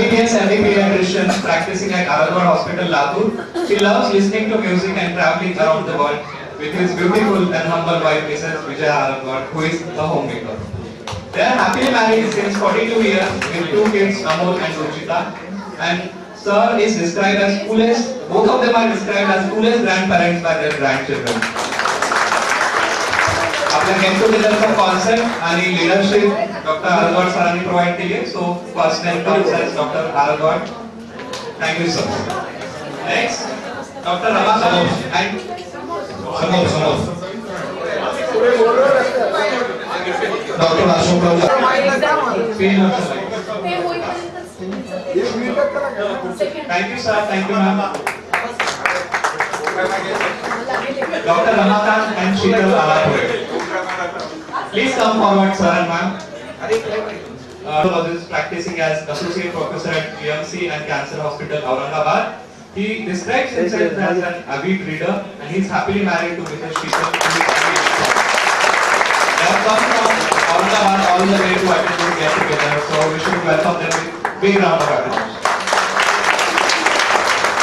MBBS MD pediatrician practicing at Aradwar Hospital, Latur. He loves listening to music and traveling around the world with his beautiful and humble wife, Mrs. Vijaya Aradwar, who is a homemaker. They are happily married since 42 years with two kids, Amol and Ruchita. And Sir is described as coolest, both of them are described as coolest grandparents by their grandchildren. आपल्या गेट टुगेदरचा concept आणि leadership doctor आरद्वाड सरांनी provide केली आहे. So first name concept doctor आरद्वाड. Thank you sir. Next doctor Ramakant and समोर doctor Ashok thank you sir. Thank you ma'am. Dr. Ramakant and Sheetal Alapur. Please come forward, sir and ma'am. Is practicing as associate professor at GMC and Cancer Hospital, Aurangabad. He describes himself as an avid reader, and he is happily married to Mrs. Sheetal. They have come from Aurangabad all the way to attend this get together, so we should welcome them with a big round of applause.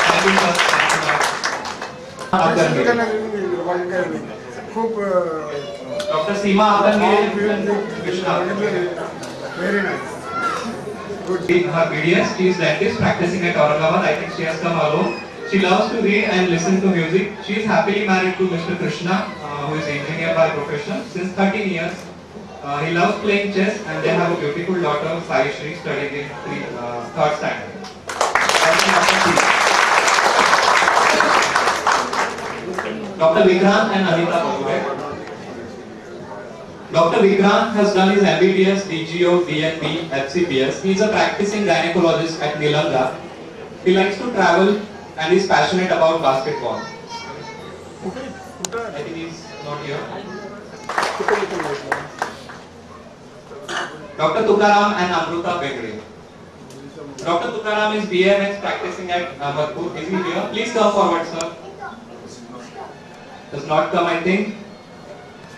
Thank you, sir. Dr. Seema very nice. Good. Her BDS, she is dentist practicing at Aurangabad. I think she has come alone. She loves to read and listen to music. She is happily married to Mr. Krishna, who is an engineer by profession since 13 years. He loves playing chess, and they have a beautiful daughter, Sai Shri, studying in third standard. Dr. Vikrant and Anita Babu. Dr. Vikrant has done his MBBS, DGO, DNB, FCPS. He is a practicing gynecologist at Nilanga. He likes to travel and is passionate about basketball. I think he is not here. Dr. Tukaram and Amruta Begre. Dr. Tukaram is BMX practicing at Madhpur. Is he here? Please come forward, sir. Does not come, I think.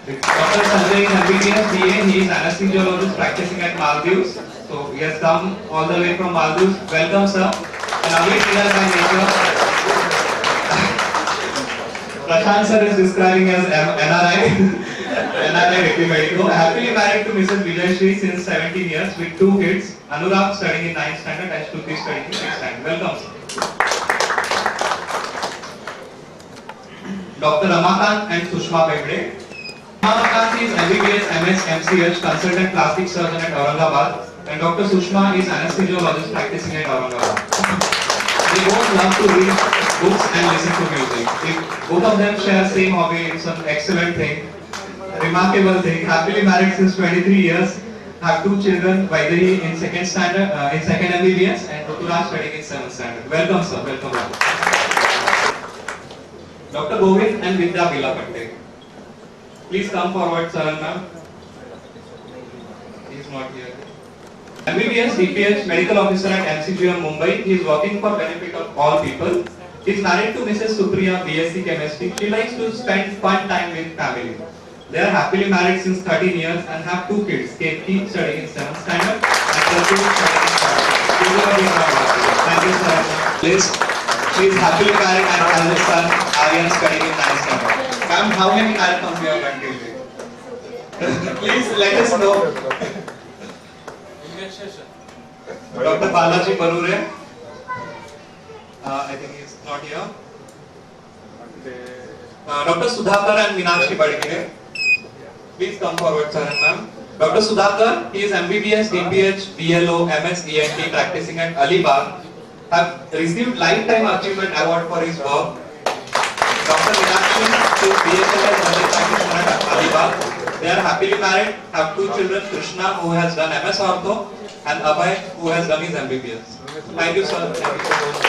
Dr. Sanjay is MBBS BA. He is anesthesiologist practicing at Maldives. So he has come all the way from Maldives. Welcome, sir. And Amit here by nature. Prashant sir is describing as NRI. NRI Ricky Medico. Happily married to Mrs. Vijay Shri since 17 years with two kids. Anurag studying in 9th standard and Shruti studying in 6th standard. Welcome, sir. Dr. Ramakant and Sushma Begde. Ramakant is MBBS, MS, MCH, consultant plastic surgeon at Aurangabad, and Dr. Sushma is anesthesiologist practicing at Aurangabad. They both love to read books and listen to music. If both of them share same hobby, it's an excellent thing, remarkable thing. Happily married since 23 years, have two children, Vaidari in second standard, in second MBBS, and Ruturaj studying in 7th standard. Welcome, sir. Welcome. Dr. Govind and Vidya Bilapatte. Please come forward, sir and ma'am. He is not here. MBBS DPH medical officer at MCGM Mumbai. He is working for benefit of all people. He is married to Mrs. Supriya, BSc Chemistry. She likes to spend fun time with family. They are happily married since 13 years and have two kids. Kate studying in 7th standard and Pratik studying in 3rd standard. Thank you, sir. Please. She is happily married and has a son, Aryan, studying in 9th standard. Ma'am, how many marathons you have run till date? Please let us know. Dr. Balaji Barure. I think he is not here. Dr. Sudhakar and Meenakshi Badikere. Please come forward, sir and ma'am. Dr. Sudhakar, he is MBBS, DPH, BLO, MS, ENT, practicing at Alibag. Have received Lifetime Achievement Award for his work. Dr. Meenakshi is BHMS General Practitioner at Alibag. They are happily married, have two children, Krishna, who has done MS Ortho, and Abhay, who has done his MBBS. Thank you, sir. Thank you so much.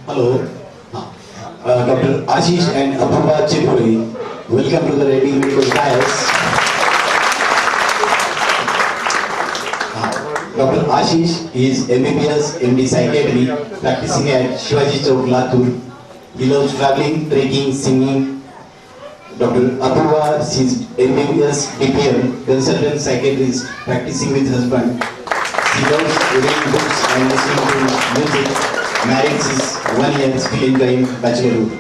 Hello, Dr. Ashish and Apurva Chipuri. Welcome to the Ready Medical Trials. Dr. Ashish is MBBS MD Psychiatry, practicing at Shivaji Chowk, Latur. He loves traveling, trekking, singing. Dr. Apurva, she's MBBS DPM, consultant psychiatrist, practicing with husband. She loves reading books and listening to music. Married since 1 year, still enjoying bachelorhood.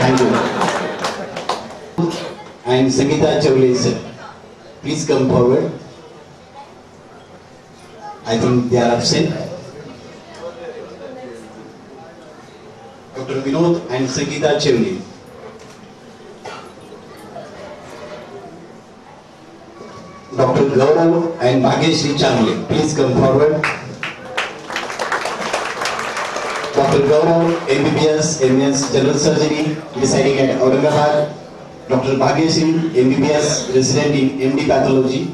Thank you. And Sangeeta Chavle, sir. Please come forward. I think they are absent. Dr. Vinod and Sangeeta Chavle. Dr. Gaurav and Bhagyashree Chamle, please come forward. Dr. Gaurav, MBBS, MS, General Surgery, residing at Aurangabad. Dr. Bhagyashree, MBBS, resident in MD Pathology.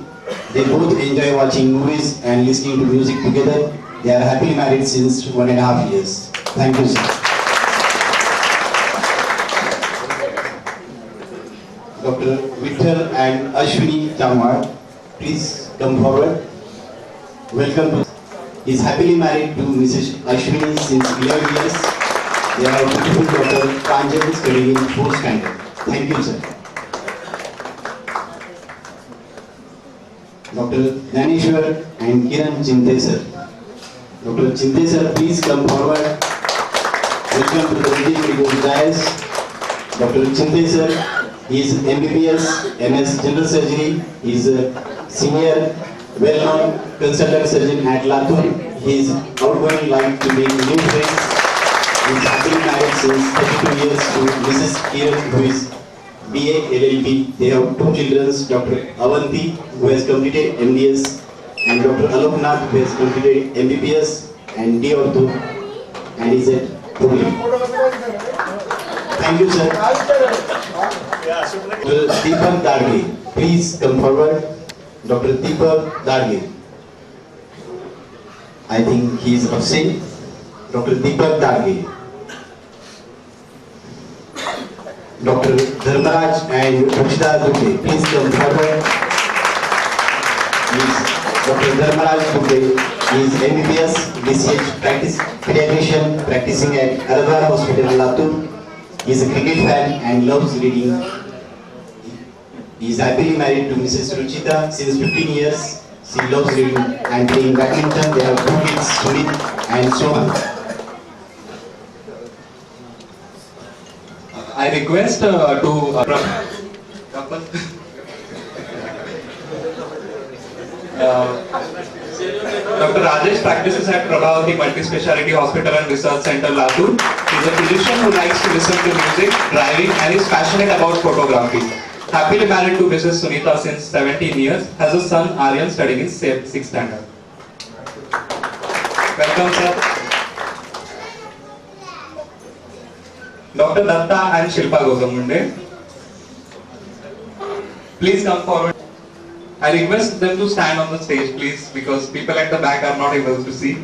They both enjoy watching movies and listening to music together. They are happily married since 1.5 years. Thank you, sir. Dr. Vittal and Ashwini Chamwar, please come forward. Welcome to. He is happily married to Mrs. Ashwini since 11 years. They are a beautiful daughter, Pranjal, studying in 4th standard. Thank you, sir. Dr. Dhaneshwar and Kiran Chinte, sir. Dr. Chinte, sir, please come forward. Welcome to the Vijay Medical Dais. Dr. Chinte, sir. He is MBBS, MS General Surgery. He is a senior, well-known consultant surgeon at Latur. He is outgoing, like to make new friends. He is happily married since 32 years to Mrs. Kiran, who is BA LLB. They have 2 children, Dr. Avanti, who has completed MDS, and Dr. Aloknath, who has completed MBBS and D Ortho, and is at Pune. Thank you, sir. Dr. Deepak Darge, please come forward. Dr. Deepak Darge. I think he is absent. Dr. Deepak Darge. Dr. Dharmaraj and Ruchita Dubey, please come forward. Dr. Dharmaraj Dubey is MBBS, DCH pediatrician practicing at Aradhar Hospital, Latur. He is a cricket fan and loves reading. He is happily married to Mrs. Ruchita since 15 years. She loves reading and playing badminton. They have 2 kids, Sumit and Sohan. I request Dr. Rajesh practices at Prabhavati Multi-Speciality Hospital and Research Center, Latur. He is a physician who likes to listen to music, driving, and is passionate about photography. Happily married to Mrs. Sunita since 17 years. Has a son, Aryan, studying in 6th standard. Welcome, sir. Dr. Datta and Shilpa Gosamunde, please come forward. I request them to stand on the stage, please, because people at the back are not able to see.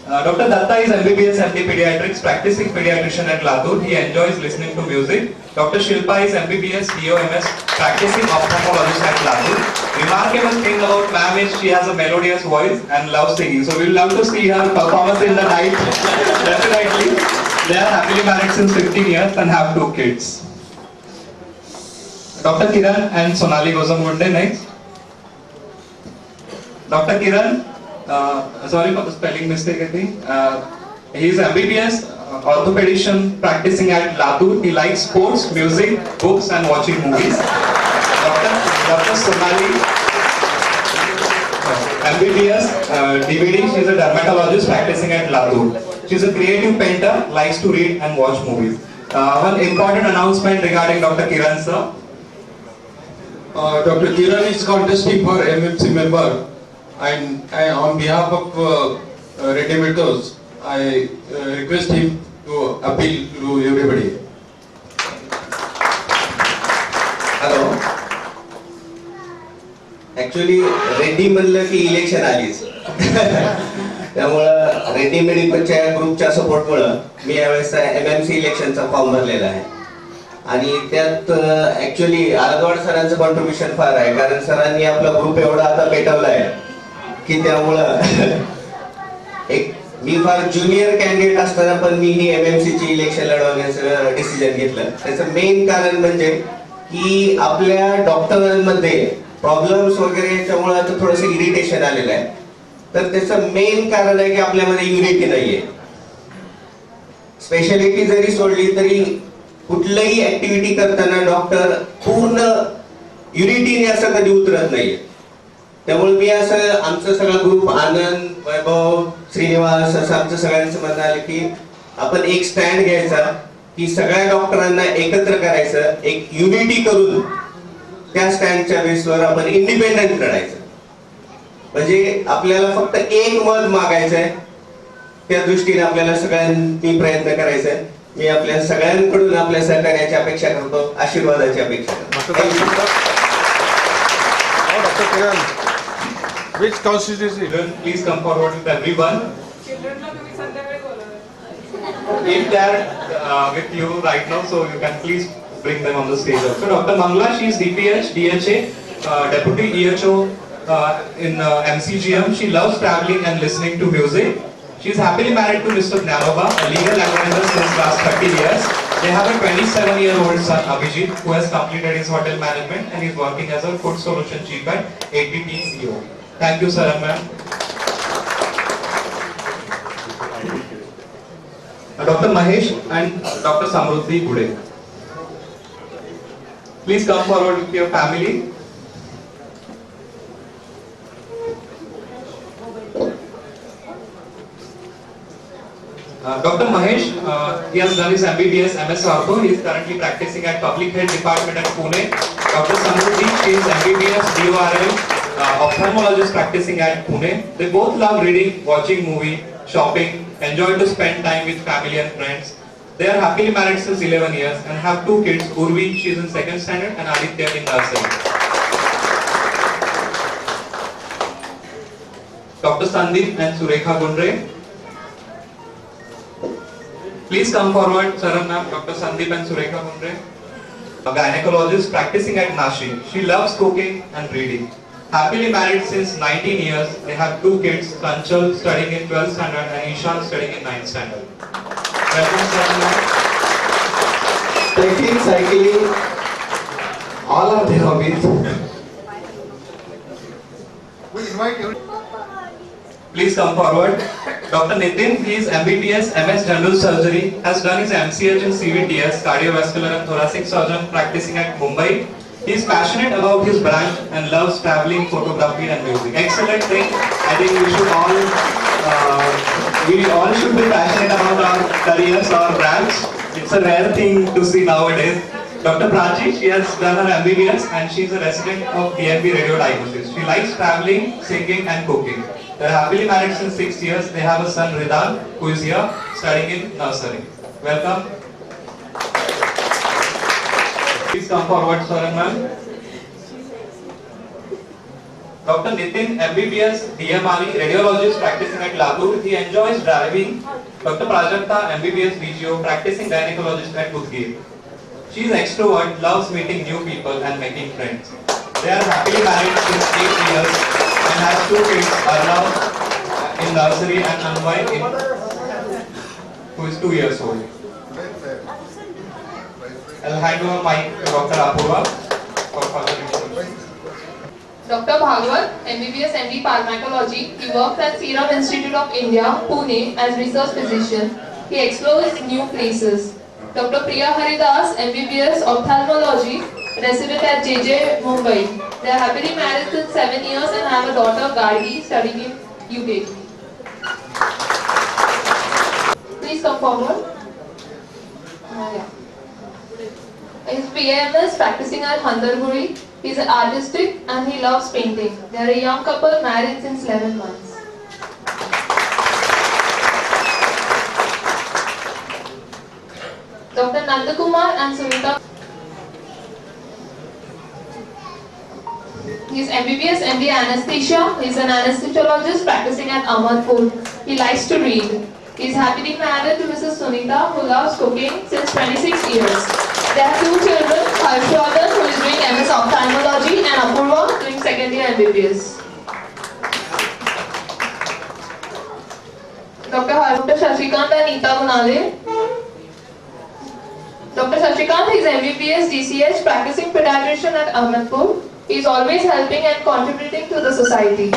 Dr. Datta is MBBS MD Pediatrics, practicing pediatrician at Latur. He enjoys listening to music. Dr. Shilpa is MBBS DOMS, practicing ophthalmologist at Latur. Remarkable thing about ma'am is she has a melodious voice and loves singing. So we'll love to see her performance in the night. Definitely. They are happily married since 15 years and have 2 kids. Dr. Kiran and Sonali Gosamunde next. Dr. Kiran, sorry for the spelling mistake, I think. He is MBBS orthopedician practicing at Latur. He likes sports, music, books, and watching movies. Dr. Sonali, MBBS DVD. She is a dermatologist practicing at Latur. She is a creative painter, likes to read and watch movies. One important announcement regarding Dr. Kiran, sir. Dr. Kiran is contesting for MMC member, and on behalf of Reddy Metals, I request him to appeal to everybody. Hello. Actually, Reddy म्हणलं की election आलीच. त्यामुळं रेड्डी मेडिकलच्या ग्रुपच्या सपोर्टमुळं मी यावेळेस MMC इलेक्शनचा form भरलेला आहे. आणि त्यात ऍक्च्युअली आरदवाड सरांचं कॉन्ट्रीब्युशन फार आहे, कारण सरांनी आपला ग्रुप एवढा आता पेटवला आहे की त्यामुळं एक मी फार ज्युनियर कॅन्डिडेट असताना पण मी ही MMC ची इलेक्शन लढवण्याचं डिसिजन घेतलं. त्याचं मेन कारण म्हणजे की आपल्या डॉक्टरांमध्ये प्रॉब्लेम्स वगैरे याच्यामुळे आता थोडंसं इरिटेशन आलेलं आहे. तर त्याचं मेन कारण आहे की आपल्यामध्ये युनिटी नाहीये. स्पेशालिटी जरी सोडली तरी कुठलंही ऍक्टिव्हिटी करताना डॉक्टर पूर्ण युनिटीने असं कधी उतरत नाहीये. त्यामुळे मी असं आमचा सगळा ग्रुप आनंद, वैभव, श्रीनिवास असं आमचं सगळ्यांचं म्हणणं आलं की आपण एक स्टँड घ्यायचा की सगळ्या डॉक्टरांना एकत्र करायचं, एक युनिटी करून त्या स्टँडच्या बेसवर आपण इंडिपेंडंट लढायचं. म्हणजे आपल्याला फक्त एक मत मागायचंय, त्या दृष्टीने आपल्याला सगळ्यांनी प्रयत्न करायचा आहे. मी आपल्या सगळ्यांकडून आपल्या सहकार्याची अपेक्षा करतो, आशीर्वादाची अपेक्षा करतो. Dr. Kiran, which constituency? Children, please come forward with everyone. चिल्ड्रनला तुम्ही संध्याकाळी बोलवा. If they are with you right now, so you can please bring them on the stage also. Dr. Mangla, she is DPH, DHA, Deputy EHO in MCGM. She loves traveling and listening to music. She is happily married to Mr. Gnanoba, a legal advisor since last 30 years. They have a 27-year-old son, Abhijit, who has completed his hotel management and is working as a food solution chief at ATP CEO. Thank you, sir and ma'am. Dr. Mahesh and Dr. Samruddhi Gude. Please come forward with your family. Dr. Mahesh, he has done his MBBS MS Ortho. He is currently practicing at Public Health Department at Pune. Dr. Samruddhi, she is MBBS DORL, ophthalmologist practicing at Pune. They both love reading, watching movie, shopping, enjoy to spend time with family and friends. They are happily married since 11 years and have 2 kids. Urvi, she is in 2nd standard, and Aditya in nursery. Dr. Sandeep and Surekha Gundre. Please come forward, sir and ma'am. Dr. Sandeep and Surekha Gundre, a gynecologist practicing at Nashik. She loves cooking and reading. Happily married since 19 years. They have 2 kids, Kanchal studying in 12th standard and Ishan studying in 9th standard. Welcome, sir and ma'am. Trekking, cycling, all are their hobbies. We invite you. Please come forward. Dr. Nitin, he is MBBS MS General Surgery, has done his MCH in CVTS, cardiovascular and thoracic surgeon practicing at Mumbai. He is passionate about his branch and loves traveling, photography and music. Excellent thing. I think we all should be passionate about our careers, our branch. It's a rare thing to see nowadays. Dr. Prachi, she has done her MBBS and she is a resident of DMB Radio Diagnosis. She likes traveling, singing and cooking. They are happily married since 6 years. They have a son Ridan who is here studying in nursery. Welcome. Please come forward, sir and ma'am. Dr. Nitin, MBBS, DMRE, radiologist practicing at Latur. He enjoys driving. Dr. Prajakta, MBBS DGO, practicing gynecologist at Udgir. She is extrovert, loves meeting new people and making friends. They are happily married since 8 years and has 2 kids, Arnav in nursery and Anvay who is 2 years old. I'll hand over mic to Dr. Apurva for further information. Dr. Bhagwat, MBBS MD Pharmacology. He works at Serum Institute of India, Pune as research physician. He explores new places. Dr. Priya Haridas, MBBS Ophthalmology, resident at JJ, Mumbai. They are happily married since 7 years and have a daughter, Gargi, studying in UK. Please come forward. His PAM is practicing at Handarguri. He is artistic and he loves painting. They are a young couple married since 11 months. Dr. Nandakumar and Sunita. He is MBBS MD Anesthesia. He is an anesthesiologist practicing at Amarpur. He likes to read. He is happily married to Mrs. Sunita who loves cooking since 26 years. They have 2 children, Harshvardhan who is doing MS Ophthalmology and Apurva doing 2nd year MBBS. Dr. Shashikant and Neeta Gunale. Dr. Shashikant is MBBS DCH practicing pediatrician at Ahmedpur. He is always helping and contributing to the society.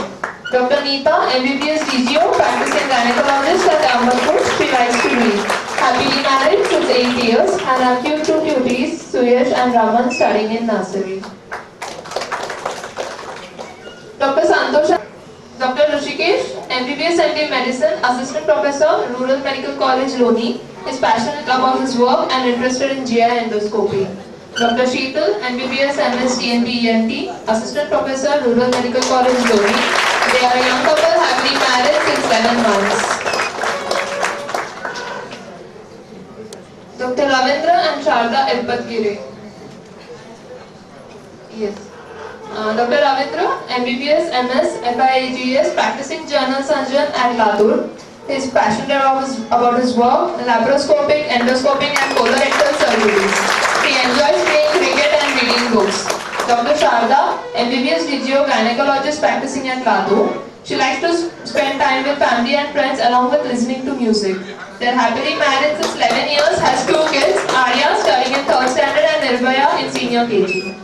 Dr. Neeta, MBBS DGO, practicing gynecologist at Ahmedpur. She likes to read. Happily married since 8 years and have two cuties, Suyash and Raman, studying in nursery. Dr. Santosh, Dr. Rishikesh, MBBS MD Medicine, Assistant Professor, Rural Medical College, Loni, is passionate about his work and interested in GI endoscopy. Dr. Sheetal, MBBS MS DNB ENT, Assistant Professor, Rural Medical College, Loni. They are a young couple happily married since 11 months. Dr. Ravindra and Sharda Elpatgire. Yes. Dr. Ravindra, MBBS, MS, FIAGS, practicing general surgeon at Latur. He is passionate about his work, laparoscopic, endoscopic and colorectal surgeries. He enjoys playing cricket and reading books. Dr. Sharda, MBBS DGO, gynecologist practicing at Latur. She likes to spend time with family and friends along with listening to music. They are happily married since 11 years, has 2 kids, Arya studying in 3rd standard and Nirbhaya in senior KG.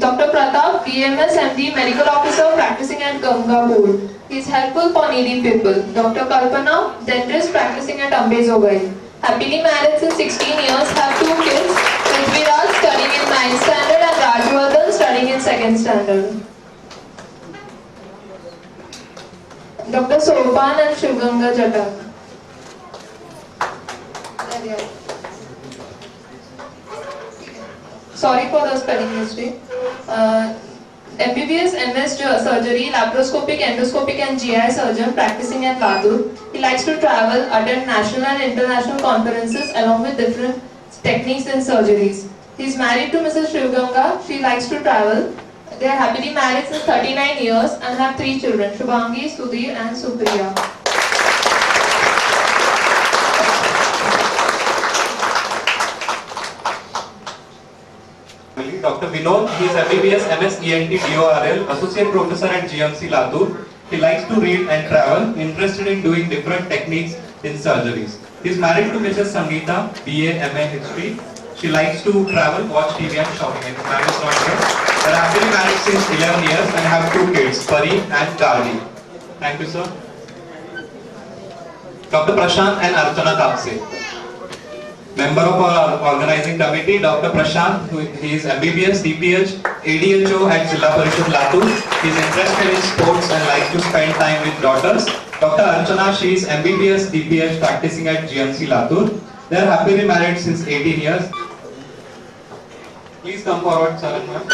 Dr. Pratap, BMS MD, medical officer practicing at Gangapur. He is helpful for needy people. Dr. Kalpana, dentist practicing at Ambezogai. Happily married since 16 years, have 2 kids, Prithviraj studying in 9th standard and Rajwardhan studying in 2nd standard. Dr. Sopan and Shivganga Jatak. Sorry for the spelling mistake. MBBS MS surgery, laparoscopic, endoscopic and GI surgeon practicing at Latur. He likes to travel, attend national and international conferences along with different techniques and surgeries. He is married to Mrs. Shivganga. She likes to travel. They are happily married since 39 years and have 3 children, Shubhangi, Sudhir and Supriya. Dr. Vinod, he is MBBS MS ENT DORL, Associate Professor at GMC Latur. He likes to read and travel, interested in doing different techniques in surgeries. He is married to Mrs. Sangeeta, BA MA History. She likes to travel, watch TV and shopping. His marriage is not here. They are happily married since 11 years and have 2 kids, Pari and Gargi. Thank you, sir. Dr. Prashant and Archana Kapse. Member of our organizing committee, Dr. Prashant, he is MBBS, DPH, ADHO at Jilla Parishad Latur. He is interested in sports and likes to spend time with daughters. Dr. Archana, she is MBBS, DPH practicing at GMC Latur. They are happily married since 18 years. Please come forward, sir and ma'am.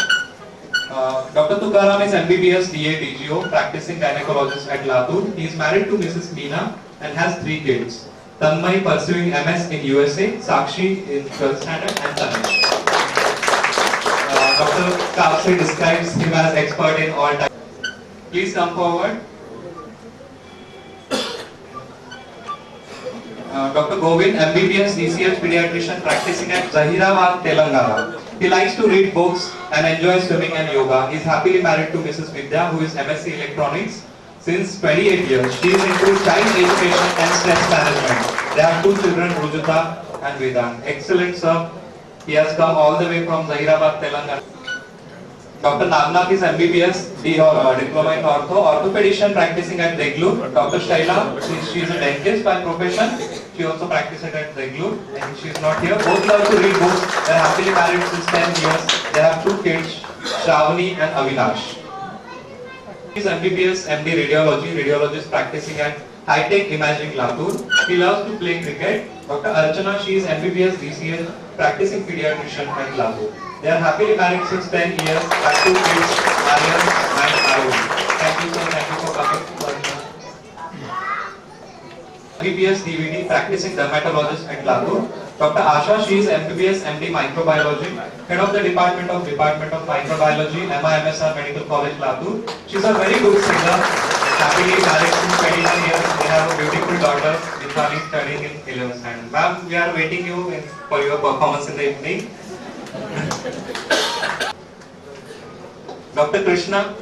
Dr. Tukaram is MBBS, DA, DGO, practicing gynecologist at Latur. He is married to Mrs. Meena and has 3 kids. Tanmay pursuing MS in USA, Sakshi in 12th standard and Tanesh. Dr. Kapse describes him as expert in all types. Please come forward. Dr. Govind, MBBS DCH pediatrician practicing at Zahirabad, Telangana. He likes to read books and enjoys swimming and yoga. He is happily married to Mrs. Vidya, who is MSc Electronics since 28 years. She is into child education and stress management. They have 2 children, Rujita and Vedant. Excellent, sir. He has come all the way from Zahirabad, Telangana. Dr. Nagnath is MBBS, diploma in orthopedician practicing at Deglur. Dr. Shaila, she is a dentist by profession. She also practices at Deglur and she is not here. Both love to read books. They are happily married since 10 years. They have 2 kids, Shravani and Avinash. He is MBBS, MD radiology, radiologist practicing at High-Tech Imaging Latur. He loves to play cricket. Dr. Archana, she is MBBS DCL, practicing pediatrician at Latur. They are happily married since 10 years, have 2 kids, Aryan and Arun. Thank you, sir. Thank you for coming. MBBS DVD, practicing dermatologist at Latur. Dr. Asha, she is MBBS MD Microbiology, head of the Department of Microbiology, MIMSR Medical College, Latur. She is a very good singer, happily married since 29 years. They have a beautiful daughter, Vishali, studying in 11th standard. Ma'am, we are waiting you for your performance in the evening. Dr. Krishna,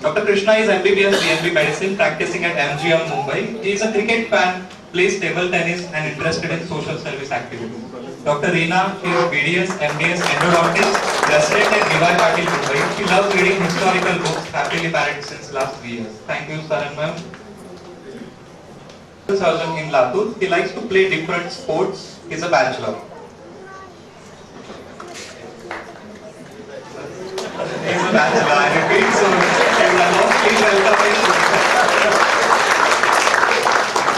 Dr. Krishna is MBBS DNB Medicine practicing at MGM Mumbai. He is a cricket fan, plays table tennis and interested in social service activities. Dr. Reena, she is BDS, MDS, endodontist, resident at DY Patil Mumbai. She loves reading historical books, happily married since last 3 years. Thank you, sir and ma'am. Surgeon in Latur. He likes to play different sports. He is a bachelor. He is a bachelor, I repeat, so please welcome him.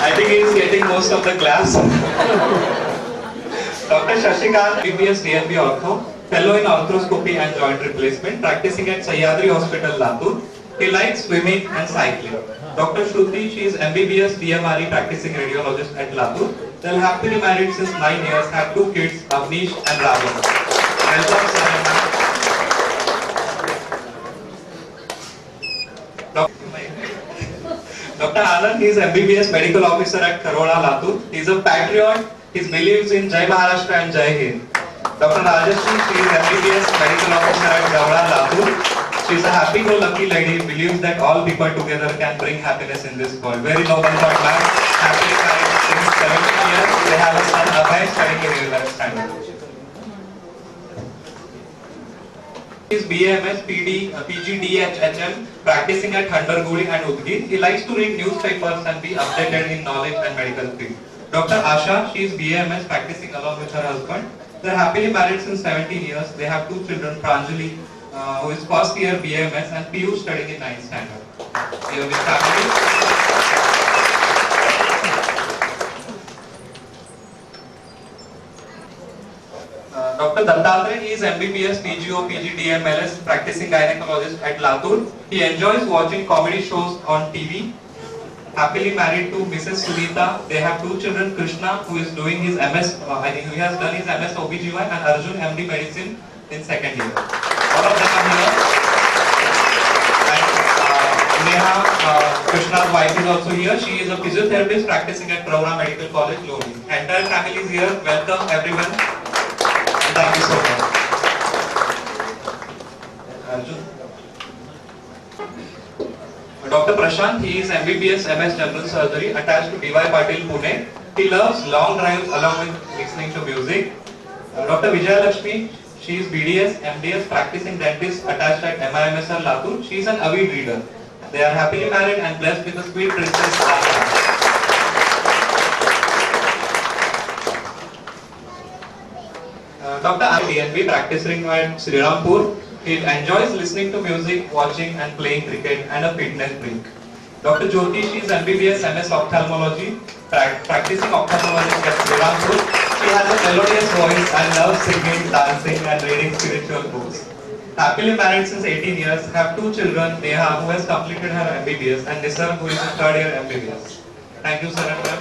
I think he is getting most of the class. Dr. Shashikant, MBBS DNB Ortho, fellow in arthroscopy and joint replacement, practicing at Sahyadri Hospital, Latur. He likes swimming and cycling. Dr. Shruti, she is MBBS DMRE practicing radiologist at Latur. They are happily married since 9 years, have 2 kids, Avnish and Rajan. Welcome, sir and ma'am. Dr. Anand, he is MBBS medical officer at Karola, Latur. He is a patriot. He believes in Jai Maharashtra and Jai Hind. Dr. Rajashri, she is MBBS medical officer at Gavra, Latur. She is a happy-go-lucky lady, believes that all people together can bring happiness in this world. Very noble thought, ma'am. Happily married since 17 years. They have a son, Abhay, studying in 11th standard. He is BAMS, PD, PGDHHM, practicing at Handarguri and Udgir. He likes to read newspapers and be updated in knowledge and medical field. Dr. Asha, she is BAMS, practicing along with her husband. They are happily married since 17 years. They have 2 children, Pranjali, who is first year BAMS, and Piyush studying in 9th standard. Here with family. Dr. Dattatre, he is MBBS, PGO, PGDM, LS, practicing gynecologist at Latur. He enjoys watching comedy shows on TV. Happily married to Mrs. Sunita. They have 2 children, Krishna, who is doing his MS, I think he has done his MS OBGY, and Arjun, MD Medicine in 2nd year. All of them are here. And Neha, Krishna's wife, is also here. She is a physiotherapist practicing at Pravra Medical College, Lodi. Entire family is here. Welcome everyone. And thank you so much. Arjun. Dr. Prashant, he is MBBS MS General Surgery attached to DY Patil, Pune. He loves long drives along with listening to music. Dr. Vijaya Lakshmi, she is BDS, MDS, practicing dentist attached at MIMSR, Latur. She is an avid reader. They are happily married and blessed with a sweet princess, Anna. Dr. DNB, practicing at Srirampur. He enjoys listening to music, watching and playing cricket, and a fitness freak. Dr. Jyoti, she is MBBS MS Ophthalmology, practicing ophthalmologist at Srirampur. She has a melodious voice and loves singing, dancing and reading spiritual books. Happily married since 18 years, have 2 children, Neha, who has completed her MBBS, and Nisar, who is a 3rd year MBBS. Thank you, sir and ma'am.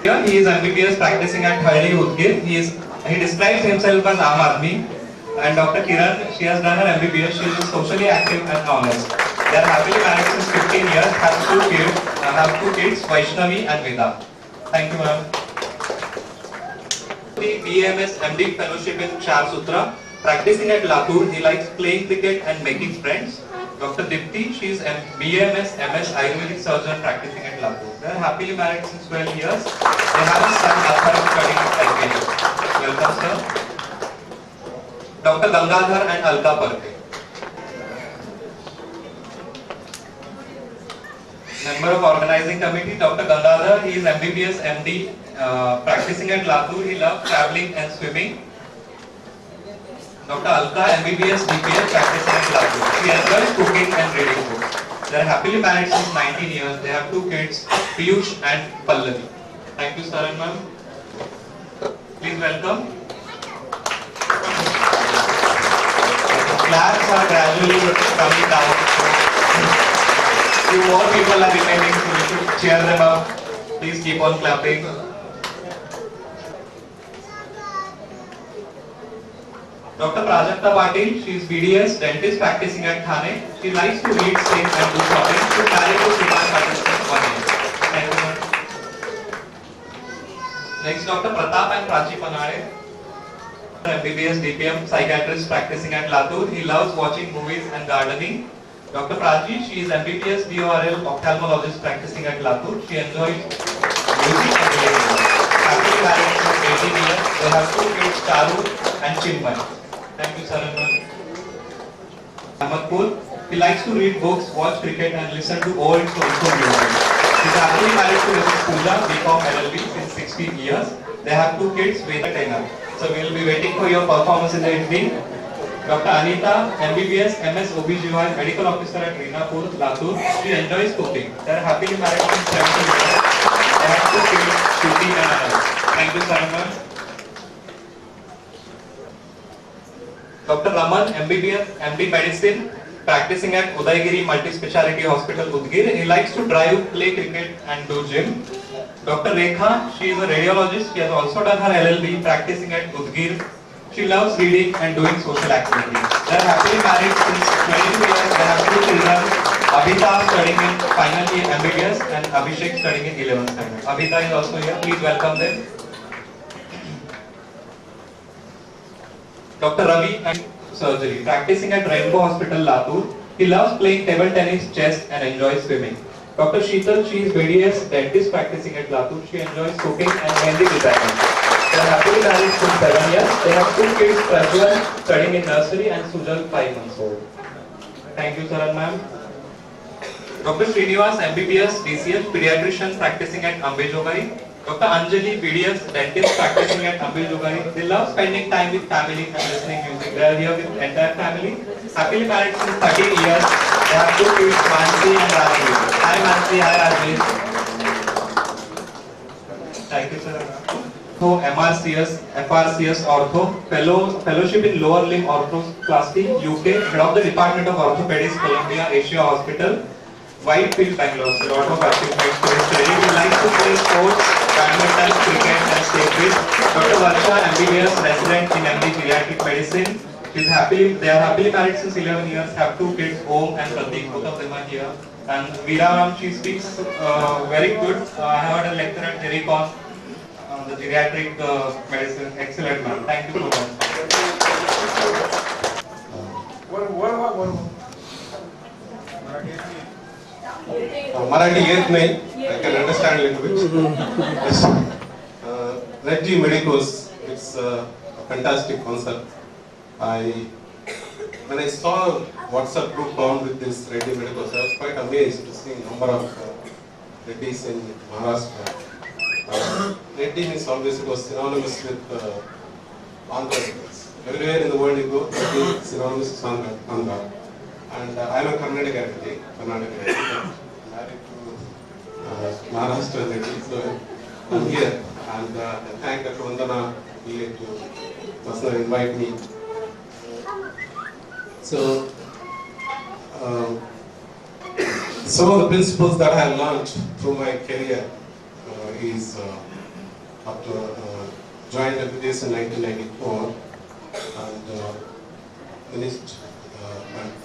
Here he is MBBS practicing at Haldi, Udgir. He describes himself as Aam Aadmi. And Dr. Kiran, she has done her MBBS. She is socially active and honest. They are happily married since 15 years, have 2 kids, Vaishnavi and Veda. Thank you, ma'am. The BMS MD fellowship in Char Sutra, practicing at Latur. He likes playing cricket and making friends. Dr. Dipti, she is BMS MS Ayurvedic surgeon practicing at Latur. They are happily married since 12 years. They have a son, Athar, studying at LKG. Welcome, sir. Dr. Gangadhar and Alka Parke. Member of organizing committee, Dr. Gangadhar, he is MBBS MD, practicing at Latur. He loves traveling and swimming. Dr. Alka, MBBS DPS, practicing at Latur. He enjoys cooking and reading books. They are happily married since 19 years. They have 2 kids, Piyush and Pallavi. Thank you, sir and ma'am. Please welcome. Claps are gradually coming down. Few more people are remaining, so we should cheer them up. Please keep on clapping. Dr. Prajakta Patil, she is BDS, dentist practicing at Thane. She likes to read, sing and do shopping. She is married to Sriman Patil since 1 year. Thank you, ma'am. Next, Dr. Pratap and Prachi Panade. MBBS DPM psychiatrist practicing at Latur. He loves watching movies and gardening. Dr. Prachi, she is MBBS DORL ophthalmologist practicing at Latur. She enjoys music and behavior. Happily married for 18 years. They have 2 kids, Charu and Chinmay. Thank you, sir. Ahmadpur. He likes to read books, watch cricket and listen to old social music. He is happily married to Mrs. Pooja, BCom LLB since 16 years. They have 2 kids, Veda and Taina. So we will be waiting for your performance in the evening. Dr. Anita, MBBS, MS OBGYN, medical officer at Reenapur, Latur. She enjoys cooking. They are happily married since 17 years. They have 2 kids, Shruti and Anand. Thank you, Sarangan. Dr. Raman, MBBS, MD Medicine, practicing at Udaygiri Multi-Speciality Hospital, Udgir. He likes to drive, play cricket and do gym. Dr. Rekha, she is a radiologist. She has also done her LLB, practicing at Udgir. She loves reading and doing social activities. They are happily married since 22 years. They have 2 children. Abhita studying in final year MBBS and Abhishek studying in 11th standard. Abhita is also here. Please welcome them. Dr. Ravi and surgery, practicing at Rainbow Hospital, Latur. He loves playing table tennis, chess and enjoys swimming. Dr. Sheetal, she is BDS dentist practicing at Latur. She enjoys cooking and mehndi designing. They are happily married since 7 years. They have 2 kids, Prajwal studying in nursery and Sujal 5 months old. Thank you, Saran ma'am. Dr. Srinivas, MBBS, DCF, pediatrician practicing at Ambejogai. Dr. Anjali, PDS, dentist practicing at Ambejogai. They love spending time with family and listening music. They are here with the entire family. Happily married since 13 years. They have 2 kids, Mansi and Rajvi. Hi Mansi, hi Rajvi. Thank you, sir. So MRCS, FRCS Ortho, fellowship in lower limb orthoplasty, UK, head of the Department of Orthopedics, Columbia Asia Hospital, Whitefield, Bangalore. So lot of achievements to his credit. He likes to play sports, badminton, cricket and stay fit. Dr. Varsha, MBBS, resident in MD Pediatric Medicine. They are happily married since 11 years, have 2 kids, Om and Pratik, both of them are here. And Veera, she speaks very good. I have had a lecture at Jericon, the geriatric medicine. Excellent, ma'am. Thank you so much. Marathi येत नाही. I can understand a little bit. Yes. Reddy Medicos, it's a fantastic concept. When I saw WhatsApp group formed with this Reddy Medicos, I was quite amazed to see number of Reddys in Maharashtra. Reddy is always synonymous with Andhra. Everywhere in the world you go, Reddy is synonymous with Andhra. And I am a Karnataka Reddy. Married to Maharashtra Reddy, so I'm here. And I thank Dr. Vandana to personally invite me. So, some of the principles that I have learned through my career is after joined MBBS in 1994 and finished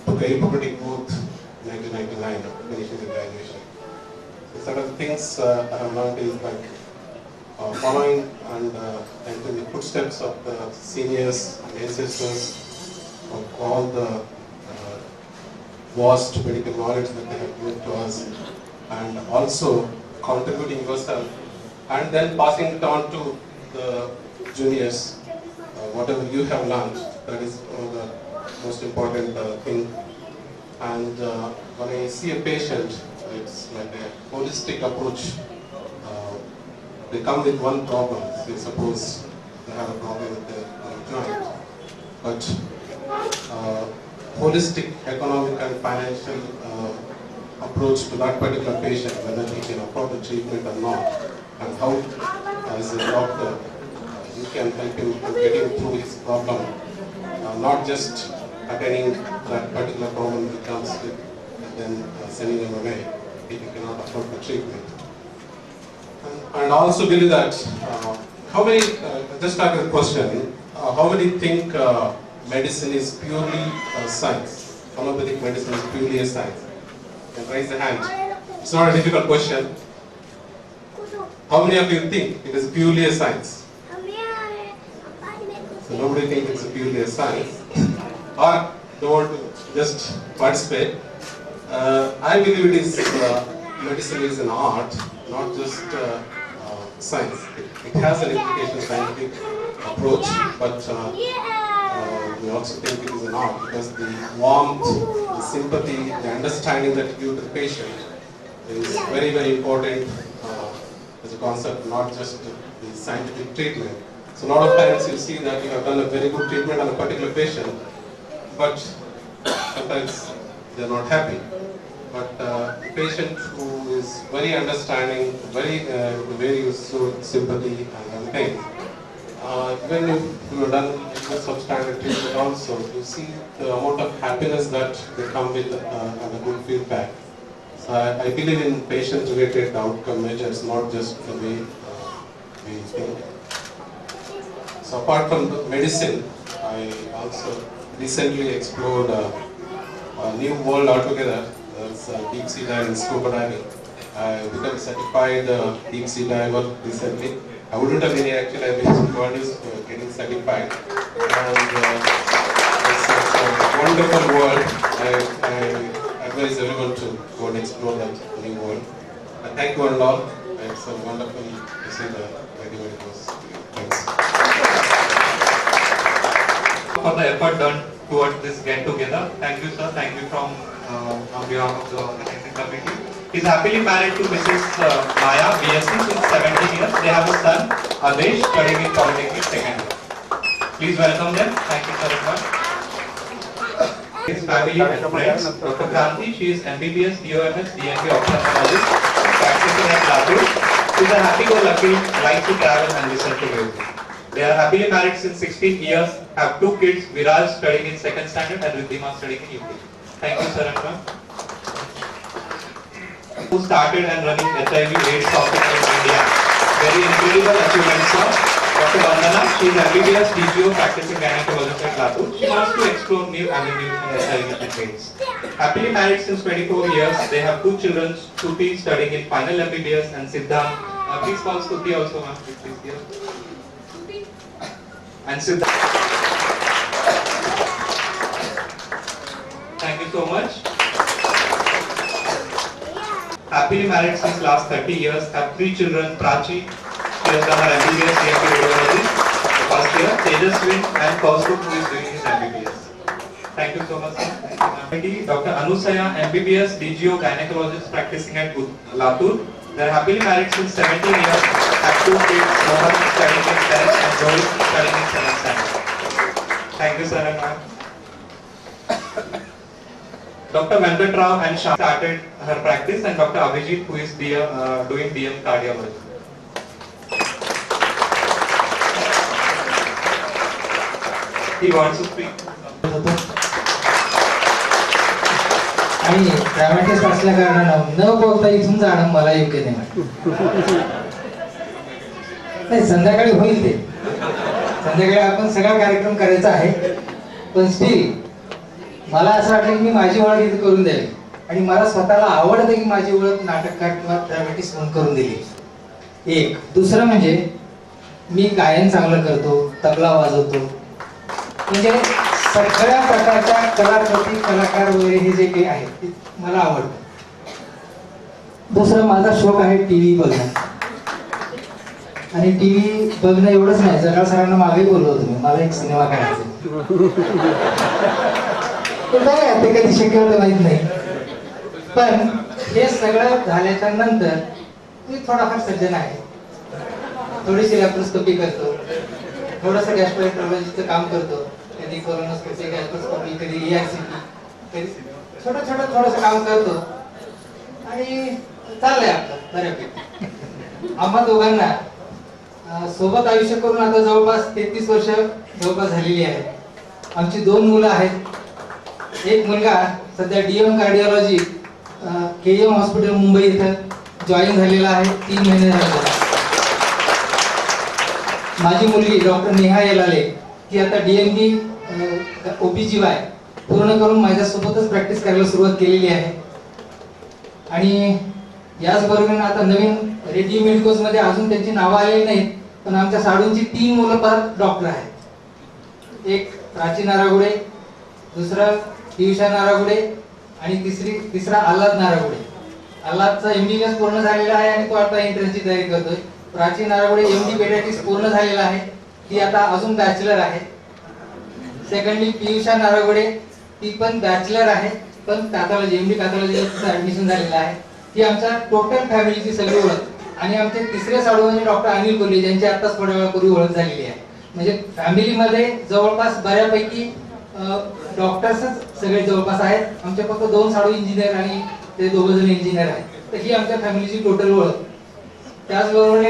took a Hippocratic Oath in 1999 after finishing the graduation. So sort of things I have learned is like following and in the footsteps of the seniors and ancestors of all the vast medical knowledge that they have given to us, and also contributing yourself and then passing it on to the juniors, whatever you have learned, that is one of the most important thing. And when I see a patient, it's like a holistic approach. They come with one problem, say suppose they have a problem with their joint, but holistic economic and financial approach to that particular patient, whether he can afford the treatment or not, and how as a doctor you can help him get him through his problem, not just attending that particular problem he comes with and then sending him away if he cannot afford the treatment. And I also believe that how many, just like a question, how many think medicine is purely science? Allopathic medicine is purely a science? You can raise the hand. It's not a difficult question. How many of you think it is purely a science? So nobody thinks it's purely a science, or they want to just participate. I believe it is medicine is an art, not just science. It has an implication scientific approach, but we also think it is an art because the warmth, the sympathy, the understanding that you give to the patient is very, very important as a concept, not just the scientific treatment. So a lot of times you see that you have done a very good treatment on a particular patient, but sometimes they are not happy. But the patient who is very understanding, the way you show sympathy and everything, when you have done a substandard treatment also, you see the amount of happiness that they come with and the good feedback. So I believe in patient-related outcome measures, not just the way we think. So apart from the medicine, I also recently explored a new world altogether. That's deep sea diving, scuba diving. I became certified deep sea diver recently. I wouldn't have been here actually. I've been getting certified, and it's a wonderful world. I advise everyone to go and explore that new world. And thank you one and all. It's wonderful to see the very close. Thanks. For the effort done towards this get together. Thank you, sir. Thank you from on behalf of the organizing committee. He's happily married to Mrs. Maya, BSc, since 17 years. They have a son, Adesh, studying in Polytechnic second year. Please welcome them. Thank you, sir. His family and friends. Dr. Kranti, she is MBBS, DOMS, DMP ophthalmologist, practicing at Latur. She is a happy-go-lucky, like to travel and listen to music. They are happily married since 16 years, have 2 kids, Viraj studying in 2nd standard and Riddhima studying in UP. Thank you, sir and ma'am. Who started and running HIV/AIDS hospital in India. Very incredible achievement, sir. Dr. Vandana, she is MBBS DGO practicing gynecologist at Latur. She wants to explore new avenues in HIV and AIDS. Happily married since 24 years, they have 2 children, Stuti studying in final MBBS and Siddhant. Please call Stuti also, ma'am. Please here. And Siddhant. Thank you so much. Happily married since last 30 years, have 3 children, Prachi, she has done her MBBS DMP radiology, the first year, Tejaswin and Kaustubh, who is doing his MBBS. Thank you so much, sir. Dr. Anusaya, MBBS DGO gynecologist practicing at Latur. They are happily married since 17 years, have 2 kids, Mohan studying in 10th and Rohit studying in 7th standard. Thank you, sir and ma'am. Dr. Venkat Rao and Shah started her practice, and Dr. Abhijit, who is doing DM cardiology. He wants to speak. आणि ड्रामॅटिस्ट असल्या कारणानं न बोलता इथून जाणं मला योग्य नाही. संध्याकाळी होईल ते. संध्याकाळी आपण सगळा कार्यक्रम करायचा आहे, पण स्टील मला असं वाटलं की मी माझी ओळख इथे करून द्यावी, आणि मला स्वतःला आवडतं की माझी ओळख नाटककार किंवा ड्रामॅटिस्ट म्हणून करून दिली. एक दुसरं म्हणजे मी गायन चांगलं करतो, तबला वाजवतो, म्हणजे सगळ्या प्रकारच्या कलाकृती, कलाकार वगैरे हे जे काही आहे ते मला आवडतं. दुसरं माझा शौक आहे टीव्ही बघणं, आणि टीव्ही बघणं एवढंच नाही, जगाळ सरांना मागे बोललो होतो मी, मला एक सिनेमा करायचा. ते कधी शक्य होतं माहित नाही, पण हे सगळं झाल्याच्या नंतर मी थोडाफार सज्जन आहे. थोडीशी लॅप्रोस्कोपी करतो, थोडंसं गॅस्ट्रोएंटरोलॉजीचं काम करतो, कधी कोलोनोस्कोपी, गॅस्ट्रोस्कोपी, कधी ERCP, कधी छोटं थोडंसं काम करतो, आणि चाललंय आपलं बऱ्यापैकी. आम्हा दोघांना सोबत आयुष्य करून आता जवळपास 33 वर्ष जवळपास झालेली आहे. आमची 2 मुलं आहेत. एक मुलगा सध्या DM cardiology KM hospital Mumbai इथं जॉईन झालेला आहे, 3 महिने झाले. माझी मुलगी डॉक्टर नेहा येलाले, ती आता DMB OBGY पूर्ण करून माझ्यासोबतच प्रॅक्टिस करायला सुरुवात केलेली आहे. आणि याचबरोबर आता नवीन रेडी मेडिकोज मध्ये अजून त्यांची नावं आलेली नाहीत, पण आमच्या साडूंची 3 मुलं परत डॉक्टर आहेत. एक प्राची नारागुडे, दुसरं पियुषा नारागुडे आणि तिसरा आल्हाद नारागुडे. आल्हादचा MBBS पूर्ण झालेला आहे आणि तो आता एंट्रन्सची तयारी करतोय. प्राची नारागुडे MD पेडियाट्रिक्स पूर्ण झालेला आहे, ती आता अजून बॅचलर आहे. सेकंडली पियुषा नारागुडे, ती पण बॅचलर आहे, पण पॅथॉलॉजी MD पॅथॉलॉजीचं ऍडमिशन झालेलं आहे. ती आमच्या टोटल फॅमिलीची सगळी ओळख. आणि आमचे तिसरे साडू म्हणजे डॉक्टर अनिल कोल्हे, ज्यांची आताच थोड्या वेळापूर्वी ओळख झालेली आहे. म्हणजे फॅमिलीमध्ये जवळपास बऱ्यापैकी डॉक्टर्सच सगळे जवळपास आहेत. आमचे फक्त 2 साडू इंजिनियर आणि ते 2 जण इंजिनियर आहेत. तर ही आमच्या फॅमिलीची टोटल ओळख. त्याचबरोबर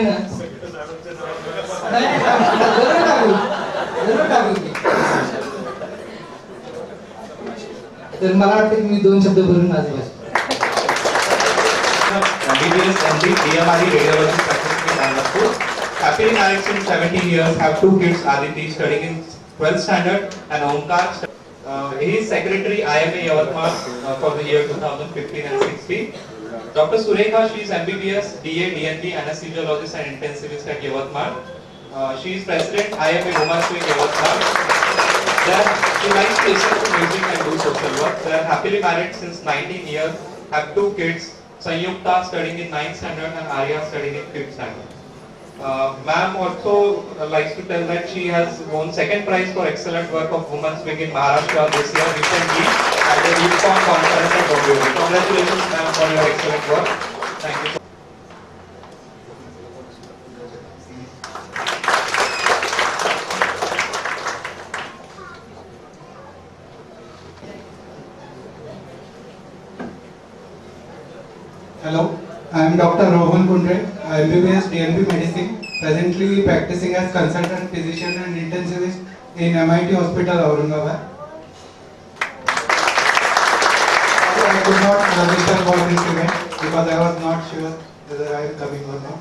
तर मला वाटतं की मी 2 शब्द बोलून माझे बस. MBBS MD DMRE radiology practice in Nagpur. Happily married since 17 years, have 2 kids, Aditi studying in 12th standard and Omkar. He is secretary IMA Yavatmal for the year 2015 and 16. Dr. Surekha, she is MBBS, DA, DNB, anesthesiologist and intensivist at Yavatmal. She is president IMA Women's Wing Yavatmal. She likes to listen to music and do social work. They are happily married since 19 years, have 2 kids. Sanyukta studying in 9th standard and Arya studying in 5th standard. Ma'am also likes to tell that she has won 2nd prize for excellent work of Women's Wing in Maharashtra this year recently at the Youthcon conference at Bombay. Congratulations ma'am for your excellent work. Thank you. Hello, I am Dr. Rohan Kundre, MBBS DNB Medicine, presently practicing as consultant physician and intensivist in MIT Hospital, Aurangabad. I could not register for this event because I was not sure whether I am coming or not.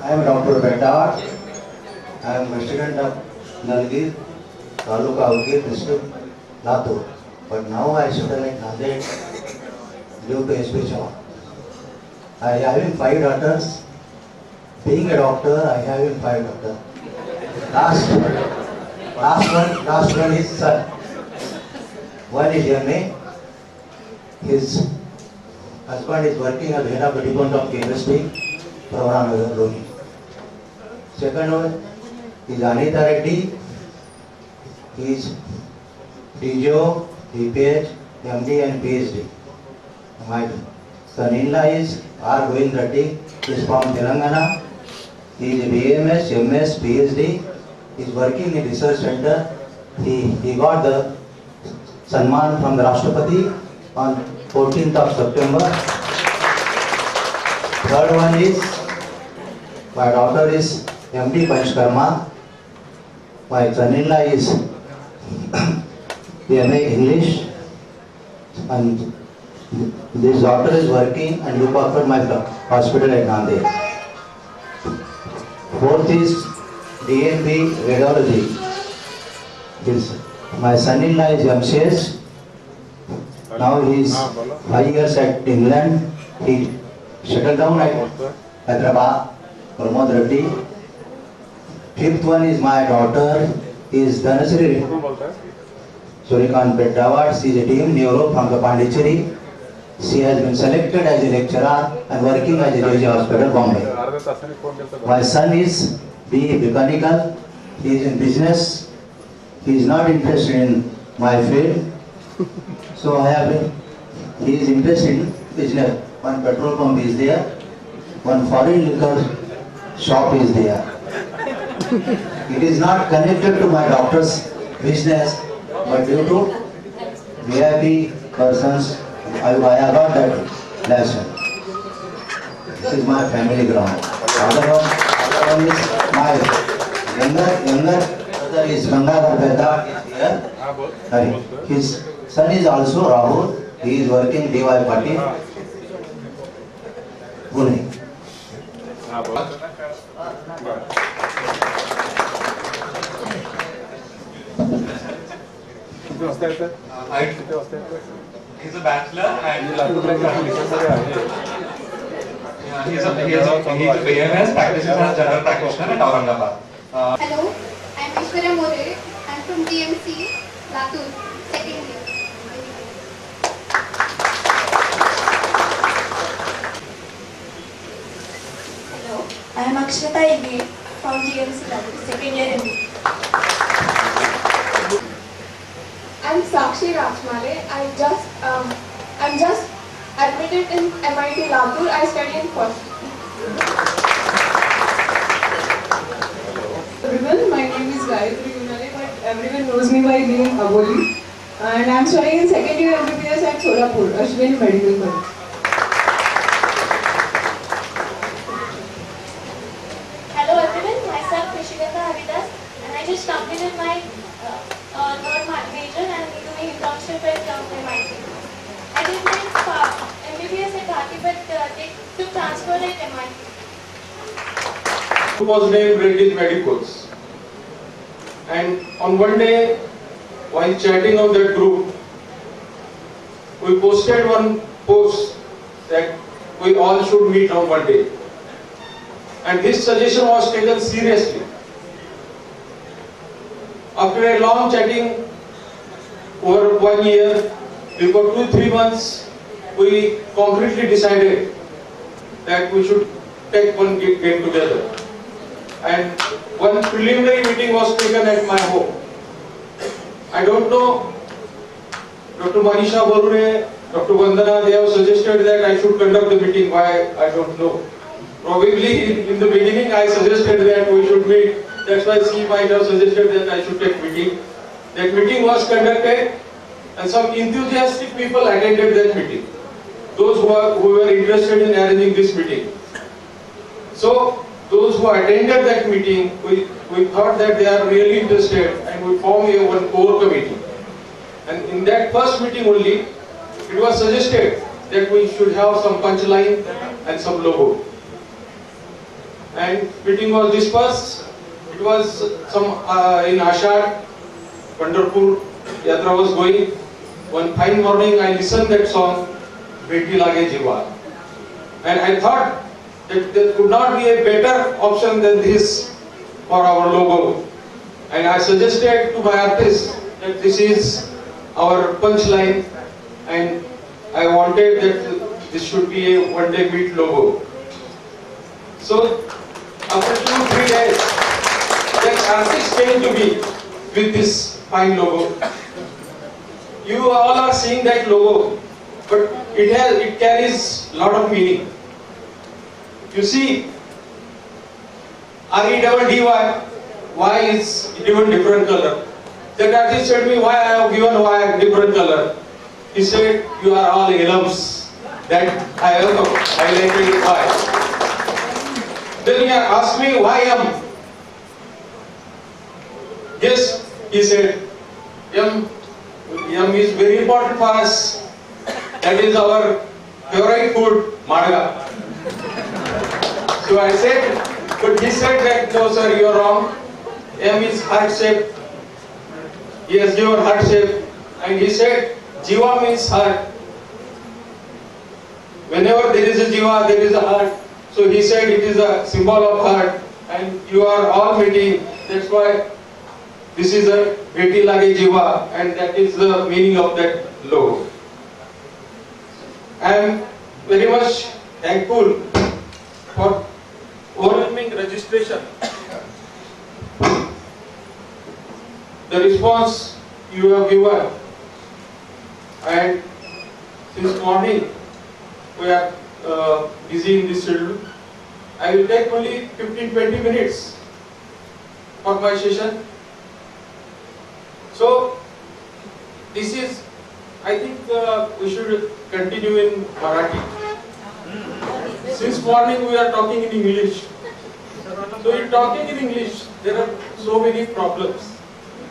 I am Dr. Bedar. I am resident of Nalgir, Taluka Augir district, Latur. But now I settle at Nanded due to SPCHO. I have 5 daughters. Being a doctor, I have 5 daughters. Last one is son. One is MA. His husband is working as head of the department of chemistry, Pravanagar, Loni. Second one is Anita Reddy. He is DJO, DPH, MD and PhD. My son-in-law is R. Govind Reddy. He is from Telangana. He is a BMS, MS, PhD. He is working in research center. He got the Sanman from the Rashtrapati on 14th of September. Third one is, my daughter is MD Panchkarma. My son-in-law is MA English, and this doctor is working and look after my hospital at Nanded. Fourth is DNB Radiology. My son-in-law is MCS. Now he is 5 years at England. He settled down at Hyderabad, Pramod Reddy. Fifth one is my daughter, is Dhanasri Surikant Bedawar. She is a team neuro from the Pondicherry. She has been selected as a lecturer and working as a Raji Hospital, Bombay. My son is BE Mechanical. He is in business. He is not interested in my field. So he is interested in business. One petrol pump is there. One foreign liquor shop is there. It is not connected to my doctor's business, but due to VIP persons, I got that lesson. This is my family ground. Other one is my younger brother is Gangadhar Bedar is here. His son is also Rahul. He is working DY Patil, Pune. He's a bachelor and He is BMS, practices as general practitioner at Aurangabad. Hello, I'm Aishwarya More. I'm from DMC, Latur, second year. Hello, I am Akshata Ige from DMC, Latur, second year MBA. I'm Sakshi Rajmale. I'm just admitted in MIT Latur. I study in first. Everyone, my name is Gayatri Gunale, but everyone knows me by name Aboli. And I'm studying in second year MBBS at Solapur, Ashwini Medical College. Hello everyone, myself Rishikata Havidas, and I just completed my third major and I'm doing internship at MIT. I did my MBBS at Bharati, but they took transfer at MIT. Was named Reddy's Medicals. And on one day, while chatting on that group, we posted one post that we all should meet on one day. And this suggestion was taken seriously. After a long chatting over 1 year, before 2-3 months, we concretely decided that we should take one get together. And one preliminary meeting was taken at my home. I don't know, Dr. Manisha Barure, Dr. Vandana, they have suggested that I should conduct the meeting. Why? I don't know. Probably in the beginning I suggested that we should meet. That's why she might have suggested that I should take meeting. That meeting was conducted and some enthusiastic people attended that meeting. Those who were interested in arranging this meeting. So, those who attended that meeting, we thought that they are really interested and we formed one core committee. And in that first meeting only, it was suggested that we should have some punchline and some logo. And meeting was dispersed. It was some in Ashad, Pandharpur, Yatra was going. One fine morning I listened that song, Beti Lage Jiwa. And I thought that there could not be a better option than this for our logo. And I suggested to my artist that this is our punchline and I wanted that this should be a one-day meet logo. So after 2-3 days, that artist came to me with this fine logo. You all are seeing that logo, but it carries a lot of meaning. You see, R-E-D-D-Y, why is given different color? That artist said me, why I have given Y different color? He said, you are all alums. That I have highlighted Y. Then he asked me, why M? Yes, he said, M is very important for us. That is our favorite food, Madaga. So I said, but he said that, no sir, you are wrong. M is heart shape. He has given heart shape. And he said, Jiva means heart. Whenever there is a Jiva, there is a heart. So he said it is a symbol of heart. And you are all meeting. That's why this is a Beti Lage Jiva. And that is the meaning of that logo. I am very much thankful for overwhelming registration. The response you have given, and since morning we are busy in this schedule. I will take only 15-20 minutes for my session. So this is, I think we should continue in Marathi. Since morning we are talking in English. So in talking in English, there are so many problems.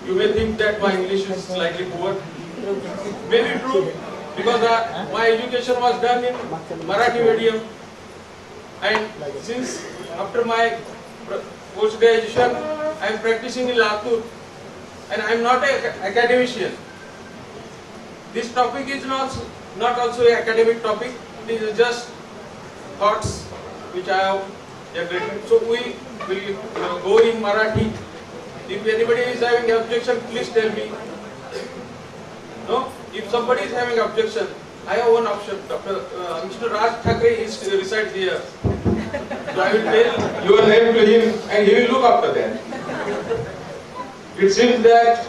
You may think that my English is slightly poor. Maybe true, because my education was done in Marathi medium. And since after my post-graduation, I am practicing in Latur. And I am not an academician. This topic is not also an academic topic. It is just thoughts which I have agreed. So we will go in Marathi. If anybody is having objection, please tell me. No? If somebody is having objection, I have one option. Mr. Raj Thakre resides here. So I will tell your name to him and he will look after that. It seems that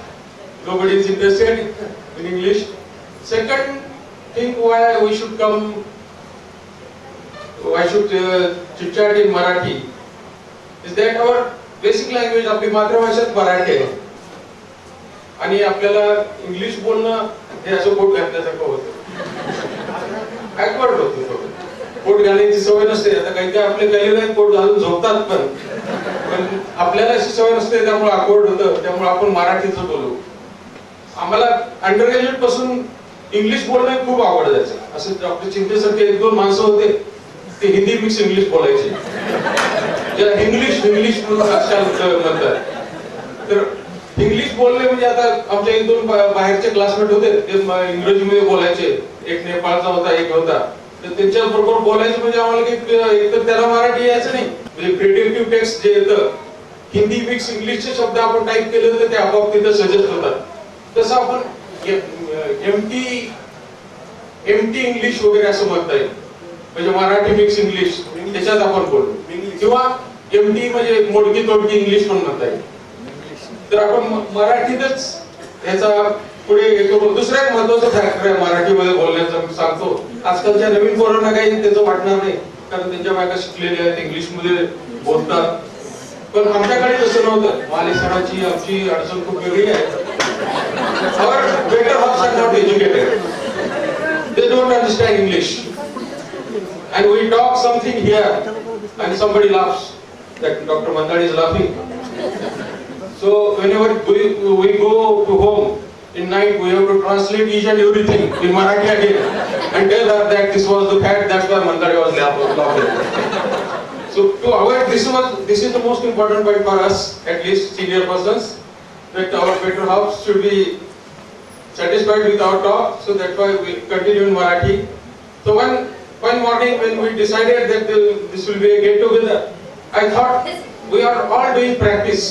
nobody is interested in English. Second thing why we should come, why should chit chat in Marathi is that our basic language, आपली मातृभाषा मराठी आहे आणि आपल्याला English बोलणं हे असं pot घातल्यासारखं होतं. ऍकवर्ड होतो. Pot घालायची सवय नसते. आता काही काही आपले काही पोट घालून झोपतात पण आपल्याला अशी सवय नसते, त्यामुळे ऍकवर्ड होतं. त्यामुळे आपण मराठीच बोलू. आम्हाला अंडर ग्रॅज्युएट पासून इंग्लिश बोलणं खूप आवड जायचं. असं डॉक्टर चिंतेसारखे एक दोन माणसं होते, ते हिंदी मिक्स इंग्लिश बोलायचे. ज्याला इंग्लिश म्हणून आजकाल म्हणतात. तर इंग्लिश बोलणे म्हणजे आता आमच्या एक दोन बाहेरचे क्लासमेट होते, ते इंग्रजीमध्ये बोलायचे. एक नेपाळचा होता, एक होता. तर त्यांच्या बरोबर बोलायचं म्हणजे आम्हाला एक तर त्याला मराठी यायचं नाही. म्हणजे क्रिएटिव्ह टेक्स्ट जे येतं, हिंदी मिक्स इंग्लिशचे शब्द आपण टाईप केले तर ते आपोआप तिथं सजेस्ट होतात. तसं आपण एमटी इंग्लिश वगैरे असं म्हणता येईल. म्हणजे मराठी मिक्स इंग्लिश त्याच्यात आपण बोलू. किंवा एमटी म्हणजे मोडकी तोडकी इंग्लिश पण म्हणता येईल. तर आपण मराठीतच याचा पुढे येतो. दुसरा एक महत्वाचा फॅक्टर आहे मराठीमध्ये बोलण्याचा, मी सांगतो. आजकालच्या नवीन पोरांना काही त्याचं वाटणार नाही, कारण त्यांच्या बायका शिकलेल्या आहेत, इंग्लिशमध्ये बोलतात. पण आमच्याकडे तसं नव्हतं. माले सरांची आमची अडचण खूप वेगळी आहे. Our better halves are not educated. They don't understand English. And we talk something here and somebody laughs. That Dr. Mandadi is laughing. So whenever we go to home in night, we have to translate each and everything in Marathi again and tell her that this was the fact, that's why Mandadi was laughing. So to avoid this is the most important point for us, at least senior persons, that our better halves should be satisfied with our talk. So that's why we continue in Marathi. So one morning when we decided that this will be a get together, I thought we are all doing practice.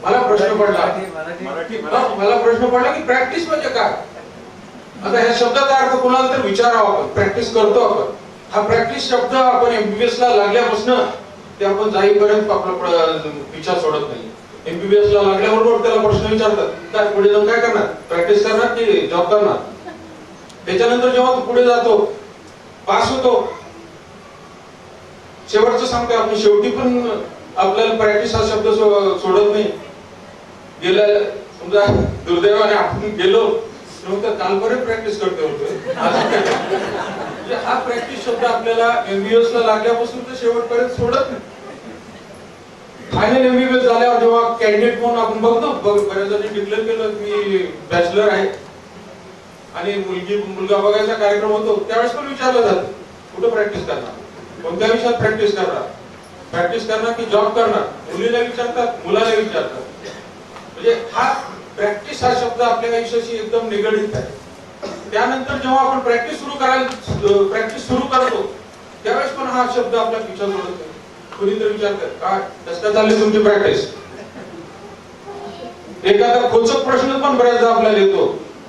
मला प्रश्न पडला की practice म्हणजे काय. आता ह्या शब्दाचा अर्थ कोणाला तर विचारावा. आपण प्रॅक्टिस करतो. आपण हा प्रॅक्टिस शब्द आपण एमबीबीएस ला लागल्यापासून ते आपण जाईपर्यंत आपला विचार सोडत नाही. एमबीबीएस ला लागल्याबरोबर त्याला प्रश्न विचारतात, काय पुढे जाऊन काय करणार, प्रॅक्टिस करणार की जॉब करणार. त्याच्यानंतर जेव्हा तू पुढे जातो, पास होतो, शेवटचं सांगतो आपण, शेवटी पण आपल्याला प्रॅक्टिस हा शब्द सोडत नाही. गेल्या समजा दुर्दैवाने आपण गेलो तर कालपर्यंत प्रॅक्टिस करतो होतो. हा प्रॅक्टिस शब्द आपल्याला एमबीबीएस ला लागल्यापासून तर शेवटपर्यंत सोडत नाही. फायनल एमबीबीएस झाल्यावर जेव्हा कॅन्डिडेट म्हणून आपण बघतो, बऱ्याच जणांनी डिक्लेअर केलं मी बॅचलर आहे आणि मुलगा बघायचा कार्यक्रम होतो, त्यावेळेस पण विचारलं जातं कुठं प्रॅक्टिस करणार, कोणत्या विषयात प्रॅक्टिस करणार की जॉब करणार. मुलीला विचारतात, मुलाला विचारतात. म्हणजे हा प्रॅक्टिस हा शब्द आपल्या आयुष्याशी एकदम निगडीत आहे. त्यानंतर जेव्हा आपण प्रॅक्टिस सुरू करतो त्यावेळेस पण हा शब्द आपल्या विचार सोडत नाही. कुणीतरी विचारतात, काय कसं चालली तुमची प्रॅक्टिस. एखादा खोचक प्रश्न पण बऱ्याचदा आपल्याला येतो,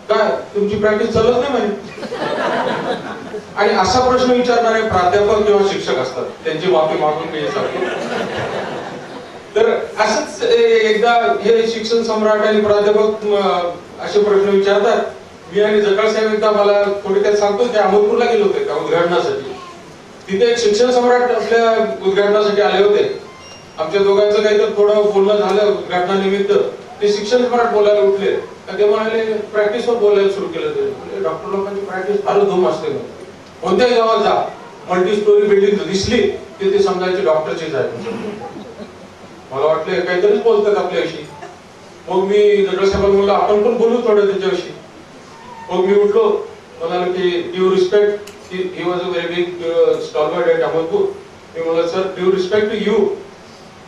काय तुमची प्रॅक्टिस चालत नाही म्हणे. आणि असा प्रश्न विचारणारे प्राध्यापक किंवा शिक्षक असतात, त्यांची माफी मागून मी सांगतो. तर असंच एकदा हे शिक्षण सम्राट आणि प्राध्यापक असे प्रश्न विचारतात. मी आणि जकाळ साहेब एकदा, मला थोडक्यात सांगतो, ते अहमदपूरला गेले होते का उद्घाटनासाठी. तिथे एक शिक्षण सम्राट आपल्या उद्घाटनासाठी आले होते. आमच्या दोघांचं काही तर थोडं बोलणं झालं उद्घाटनानिमित्त. ते शिक्षण सम्राट बोलायला उठले, ते म्हणाले प्रॅक्टिसवर बोलायला सुरू केलं. ते डॉक्टर लोकांची प्रॅक्टिस फार धूम असते. कोणत्याही गावात जा, मल्टी स्टोरी बिल्डिंग दिसली की ते समजायची डॉक्टरचीच आहे. मला वाटलं काहीतरीच बोलतात आपल्याविषयी. मग मी जगळ साहेबांना म्हणलं आपण पण बोलू थोडं त्याच्याविषयी. मग मी उठलो, म्हणालो की due respect, he was a very big stalwart at Ahmedpur. मी म्हणलं sir due respect to you,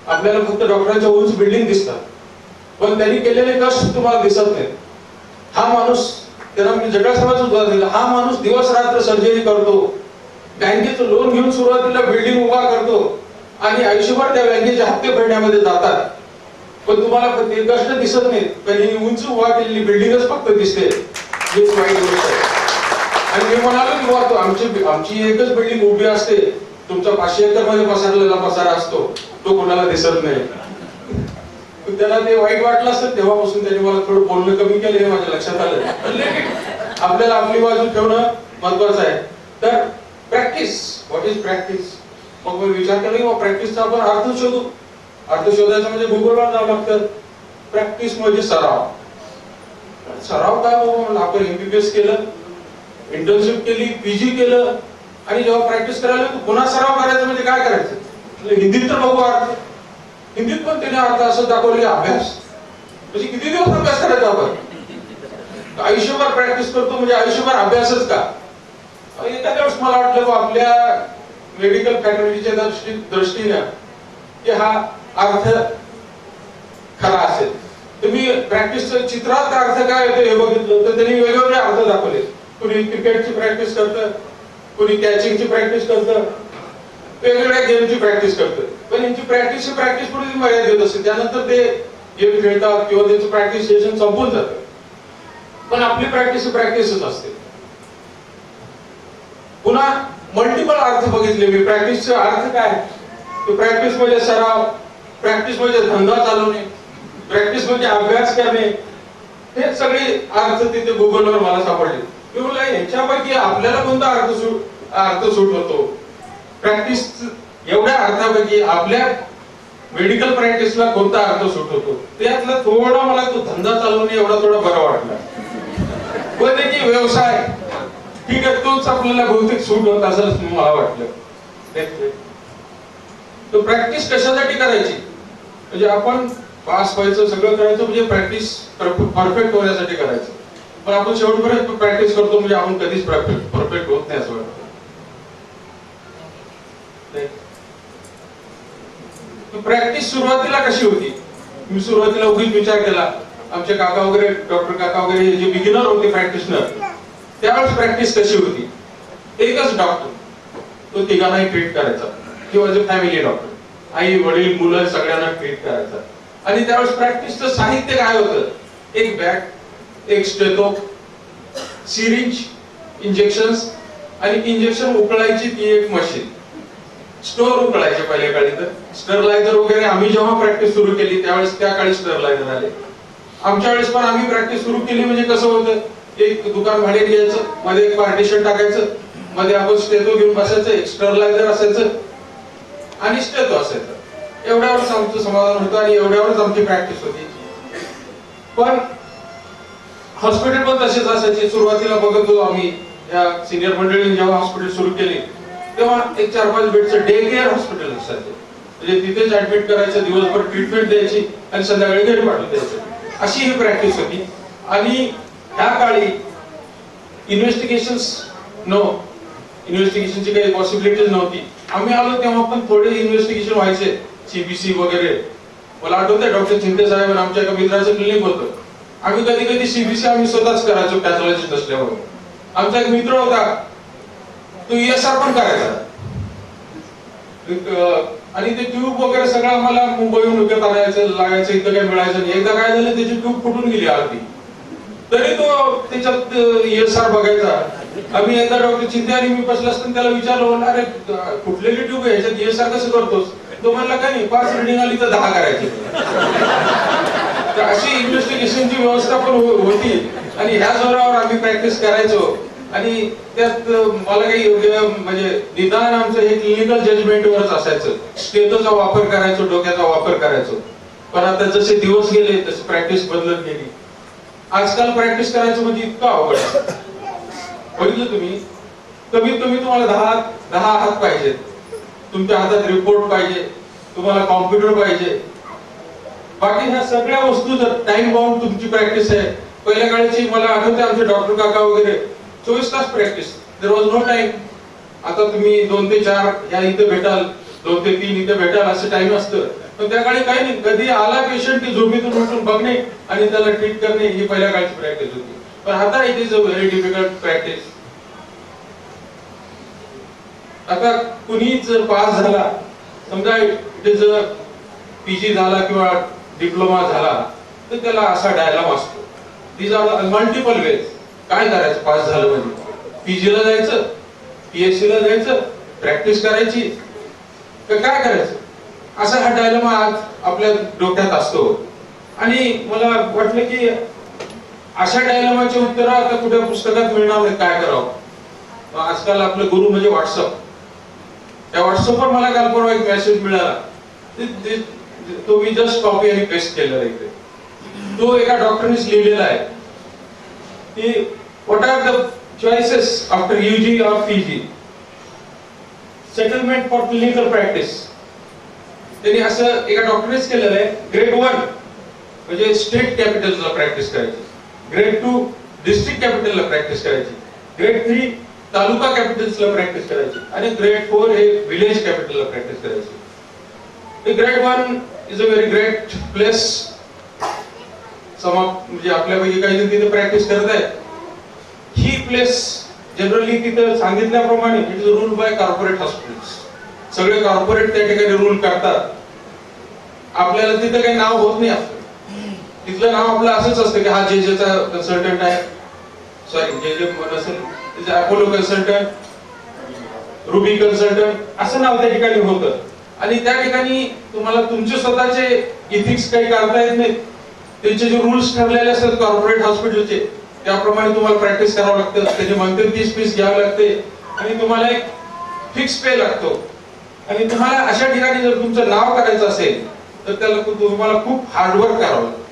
आपल्याला फक्त डॉक्टरांच्या उंच बिल्डिंग दिसतात, पण त्यांनी केलेले कष्ट तुम्हाला दिसत नाही. हा माणूस, त्यांना मी जगळ साहेबांचं उदाहरण दिलं, हा माणूस दिवस रात्र सर्जरी करतो बँकेचं लोन घेऊन सुरुवातीला बिल्डिंग उभा करतो आणि आयुष्यभर त्या बँकेचे हप्ते भरण्यामध्ये जातात, पण तुम्हाला ते कष्ट दिसत नाहीत, पण ही उंच उभा केलेली बिल्डिंगच फक्त दिसते. हीच वाईट गोष्ट आहे. आणि मी म्हणालो की वाटतो आमची एकच बिल्डिंग उभी असते, तुमचा 500 एकर मध्ये पसरलेला पसारा असतो, तो कोणाला दिसत नाही. त्याला ते वाईट वाटलं असतं, तेव्हापासून त्याने मला थोडं बोलणं कमी केलं, हे माझ्या लक्षात आलं. आपल्याला आपली बाजू ठेवणं महत्वाचं आहे. तर प्रॅक्टिस, व्हॉट इज प्रॅक्टिस? मग मी विचार केला की प्रॅक्टिसचा आपण अर्थ शोधू. अर्थ शोधायचं म्हणजे गुगलवर जावं लागतं. प्रॅक्टिस म्हणजे सराव. सराव काय बाबा, आपण MBBS केलं, इंटर्नशिप केली, PG केलं, आणि जेव्हा प्रॅक्टिस करायला पुन्हा सराव करायचा म्हणजे काय करायचं? हिंदीत तर बघू अर्थ, हिंदीत पण त्याने अर्थ असं दाखवले अभ्यास. म्हणजे किती दिवस अभ्यास करायचा आपण? आयुष्यभर प्रॅक्टिस करतो म्हणजे आयुष्यभर अभ्यासच का? एखाद्या वेळेस मला वाटलं आपल्या मेडिकल फॅकल्टीच्या दृष्टीने की हा अर्थ खरा असेल. तुम्ही प्रॅक्टिसचं चित्रात अर्थ काय येतो हे बघितलं तर त्यांनी वेगवेगळे अर्थ दाखवले. कुणी क्रिकेटची प्रॅक्टिस करतं, कुणी कॅचिंगची प्रॅक्टिस करतं, वेगवेगळ्या गेमची प्रॅक्टिस करतं. पण यांची प्रॅक्टिस पुढे मर्यादित असते, त्यानंतर ते गेम खेळतात किंवा त्यांचं प्रॅक्टिस सेशन संपून जातं. पण आपली प्रॅक्टिसच असते. पुन्हा मल्टिपल अर्थ बघितले मी. प्रॅक्टिसचा अर्थ काय? प्रॅक्टिस म्हणजे सराव, प्रॅक्टिस म्हणजे धंदा चालवणे, प्रॅक्टिस म्हणजे अभ्यास करणे. हे सगळे अर्थ तिथे गुगलवर मला सापडले. मी म्हटलं यांच्यापैकी आपल्याला कोणता अर्थ सूट होतो? प्रॅक्टिस एवढ्या अर्थापैकी आपल्या मेडिकल प्रॅक्टिसला कोणता अर्थ सूट होतो? त्यातला थोडा मला तो धंदा चालवणे एवढा थोडा बरा वाटला. पण की व्यवसाय ठीक आहे, तोच आपल्याला बहुतेक सूट होत असेल मला वाटलं. तो प्रॅक्टिस कशासाठी करायची? म्हणजे आपण पास व्हायचं, सगळं करायचं, म्हणजे प्रॅक्टिस परफेक्ट होण्यासाठी करायचं. पण आपण शेवटपर्यंत प्रॅक्टिस करतो म्हणजे आपण कधीच परफेक्ट होत नाही असं वाटतं. प्रॅक्टिस सुरुवातीला कशी होती? मी सुरुवातीला उगीच विचार केला, आमचे काका वगैरे, डॉक्टर काका वगैरे जे बिगिनर होते प्रॅक्टिशनर, त्यावेळेस प्रॅक्टिस कशी होती? एकच डॉक्टर, तो तिघांनाही ट्रीट करायचा, किंवा जो फॅमिली डॉक्टर, आई वडील मुलं सगळ्यांना ट्रीट करायचा. आणि त्यावेळेस प्रॅक्टिसचं साहित्य काय होतं? एक बॅग, एक स्टेथोस्कोप, सिरिंज, इंजेक्शन्स, आणि इंजेक्शन उकळायची ती एक मशीन. स्टोर उकळायचे पहिल्या काळी. तर स्टरलायझर वगैरे आम्ही जेव्हा प्रॅक्टिस सुरू केली त्यावेळेस त्या काळी स्टरलायझर आले. आमच्या वेळेस पण आम्ही प्रॅक्टिस सुरू केली म्हणजे कसं होतं, एक दुकान भाडे घ्यायचं, मध्ये एक पार्टिशन टाकायचं, मध्ये आपण स्टेथो घेऊन बसायचं, एक स्टरलायझर असायचं आणि स्टेथो असायचं. एवढ्यावरच आमचं समाधान होतं आणि एवढ्यावरच आमची प्रॅक्टिस होती. पण हॉस्पिटल पण तसेच असायचे. सुरुवातीला बघत होतो आम्ही, या सिनियर मंडळींनी जेव्हा हॉस्पिटल सुरू केली तेव्हा एक 4-5 बेडचं डे केअर हॉस्पिटल असायचं. म्हणजे तिथेच ऍडमिट करायचं, दिवसभर ट्रीटमेंट द्यायची आणि संध्याकाळी घरी पाठवून द्यायचं, अशी ही प्रॅक्टिस होती. आणि त्या काळी इन्व्हेस्टिगेशनची काही पॉसिबिलिटीज नव्हती. आम्ही आलो तेव्हा पण थोडे इन्व्हेस्टिगेशन व्हायचे, CBC वगैरे. मला आठवतंय डॉक्टर चिंते साहेब आणि आमच्या एका मित्राचं क्लिनिक होतं. आम्ही कधी कधी CBC आम्ही स्वतःच करायचो पॅथॉलॉजिस्ट असल्यावर. आमचा एक मित्र होता, तो ESR पण करायचा. आणि ते ट्यूब वगैरे सगळं आम्हाला मुंबईहून विकत आणायचं लागायचं, इथं काही मिळायचं नाही. एकदा काय झालं, त्याची ट्यूब फुटून गेली अर्धी, तरी तो त्याच्यात ESR बघायचा. आम्ही एकदा डॉक्टर चिंते आणि मी बसला असताना त्याला विचारलं, म्हणलं अरे कुठलेली ट्यूब आहे, ह्याच्यात ESR कसं करतोस? तो म्हणला काय नाही, 5 रिडिंग आली तर 10 करायची. तर अशी इन्व्हेस्टिगेशनची व्यवस्था पण होती आणि ह्या जोरावर आम्ही प्रॅक्टिस करायचो. आणि त्यात मला काही योग्य म्हणजे निदान आमचं हे क्लिनिकल जजमेंटवरच असायचं. स्टेथोचा वापर करायचो, डोक्याचा वापर करायचो. पण आता जसे दिवस गेले तशी प्रॅक्टिस बदलत गेली. आजकाल प्रॅक्टिस करायचं म्हणजे इतकं अवघड आहे. बघितलं तुम्ही, कमीत कमी तुम्हाला 10 हात पाहिजेत, तुमच्या हातात रिपोर्ट पाहिजे, तुम्हाला कॉम्प्युटर पाहिजे. बाकी ह्या सगळ्या वस्तू जर टाइम बाउंड तुमची प्रॅक्टिस आहे. पहिल्या काळची मला आठवते आमचे डॉक्टर काका वगैरे 24 तास practice, there was no time. आता तुम्ही 2 ते 4 या इथे भेटाल, 2 ते 3 इथे भेटाल, असं टाइम असतं. पण त्या काळी काही नाही, कधी आला पेशंट की झोपेतून उठून बघणे आणि त्याला ट्रीट करणे ही पहिल्या काळची प्रॅक्टिस होती. पण आता it is a very difficult practice. आता कुणी जर पास झाला, समजा इट इज पीजी झाला किंवा डिप्लोमा झाला, तर त्याला असा डायलॉग असतो. These are multiple ways. काय करायचं पास झालं म्हणजे? पीजीला जायचं, पीएचसी ला जायचं, प्रॅक्टिस करायची, काय करायचं? असा हा डायलॉग आज आपल्या डोक्यात असतो. आणि मला वाटलं की अशा डायलॉगाचे उत्तर आता कुठे पुस्तकात मिळणार नाही, काय करावं. आजकाल आपलं गुरु म्हणजे व्हॉट्सअप. त्या व्हॉट्सअपवर मला काल परवा एक मेसेज मिळाला, तो मी जस्ट कॉपी आणि पेस्ट केलेला इथे. तो एका डॉक्टरनेच लिहिलेला आहे की what are the choices after UG or PG, settlement for clinical practice. त्यांनी असं एका डॉक्टरनेच केलेलं आहे. ग्रेड 1 म्हणजे स्टेट कॅपिटलला प्रॅक्टिस करायची, ग्रेड 2 डिस्ट्रिक्ट कॅपिटलला प्रॅक्टिस करायची, ग्रेड 3 तालुका कॅपिटल्सला प्रॅक्टिस करायची, आणि ग्रेड 4 हे विलेज कॅपिटलला प्रॅक्टिस करायची. Grade 1 is a very great place. म्हणजे आपल्यापैकी काही जण तिथे प्रॅक्टिस करत आहेत. ही प्लेस जनरली तिथं सांगितल्याप्रमाणे it is ruled by corporate hospitals. सगळे कॉर्पोरेट त्या ठिकाणी रूल करतात. आपल्याला तिथं काही नाव होत नाही. तिथलं नाव आपलं असंच असतं की हा जेचा कन्सल्टंट आहे, सॉरी जे नसेल अपोलो कन्सल्टंट, रुबी कन्सल्टंट, असं नाव त्या ठिकाणी होतं. आणि त्या ठिकाणी तुम्हाला तुमचे स्वतःचे इथिक्स काही काढता येत नाही. त्यांचे जे रूल्स ठरलेले असतात कॉर्पोरेट हॉस्पिटलचे, त्याप्रमाणे तुम्हाला प्रॅक्टिस करावं लागतं. त्याचे मंथली 30 फीस घ्यावं लागते आणि तुम्हाला एक फिक्स पे लागतो. आणि तुम्हाला अशा ठिकाणी जर तुमचं नाव करायचं असेल तर त्याला तुम्हाला खूप हार्डवर्क करावं लागतं.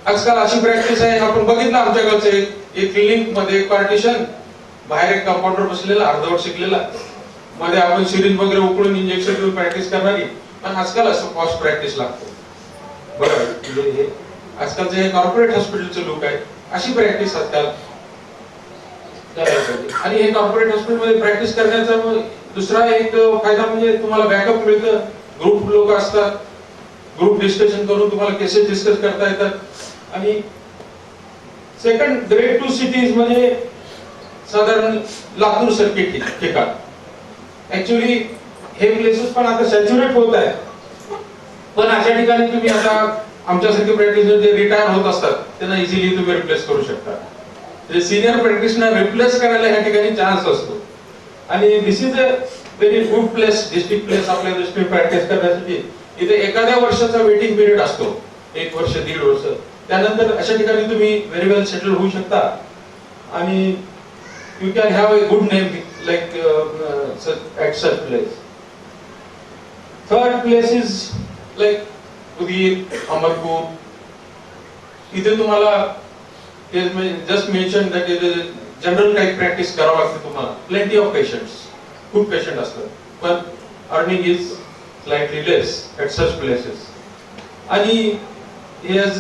आजकाल अशी प्रॅक्टिस आहे, आपण बघितलं आमच्याकडचं एक क्लिनिक मध्ये एक पार्टिशन, बाहेर एक कंपाऊंडर बसलेला अर्धवट शिकलेला, मध्ये आपण सिरिंज वगैरे उकळून इंजेक्शन देऊन प्रॅक्टिस करणारी. पण आजकाल असं कॉस्ट प्रॅक्टिस लागतो. बरोबर, हे आजकालचं हे कॉर्पोरेट हॉस्पिटलचं लुक आहे. अशी प्रॅक्टिस आजकाल करायला पाहिजे. आणि हे कॉर्पोरेट हॉस्पिटलमध्ये प्रॅक्टिस करण्याचा दुसरा एक फायदा म्हणजे तुम्हाला बॅकअप मिळतं. ग्रुप लोक असतात, ग्रुप डिस्कशन करून तुम्हाला केसेस डिस्कस करता येतात. आणि सेकंड, ग्रेड 2 सिटीज म्हणजे साधारण लातूर सारखे ठिकाण. ऍक्च्युली हे प्लेसेस पण आता सॅच्युरेट होत आहे. पण अशा ठिकाणी तुम्ही आता आमच्यासारखे प्रॅक्टिशनर जे रिटायर होत असतात त्यांना इझिली तुम्ही रिप्लेस करू शकता. सिनियर प्रॅक्टिशनर रिप्लेस करायला ह्या ठिकाणी चान्स असतो. आणि this is a very good place, district place आपल्या दृष्टीने प्रॅक्टिस करण्यासाठी. इथे एखाद्या वर्षाचा वेटिंग पिरियड असतो, 1 वर्ष 1.5 वर्ष. त्यानंतर अशा ठिकाणी तुम्ही व्हेरी वेल सेटल होऊ शकता आणि you can have a good name like at such place. Third place is like Udgir, Amarpur. इथे तुम्हाला जस्ट मेन्शन दॅट जनरल काही प्रॅक्टिस करावं लागते तुम्हाला. प्लेंटी ऑफ पेशंट्स, खूप पेशंट असतात, पण earning is slightly less at such places. आणि he has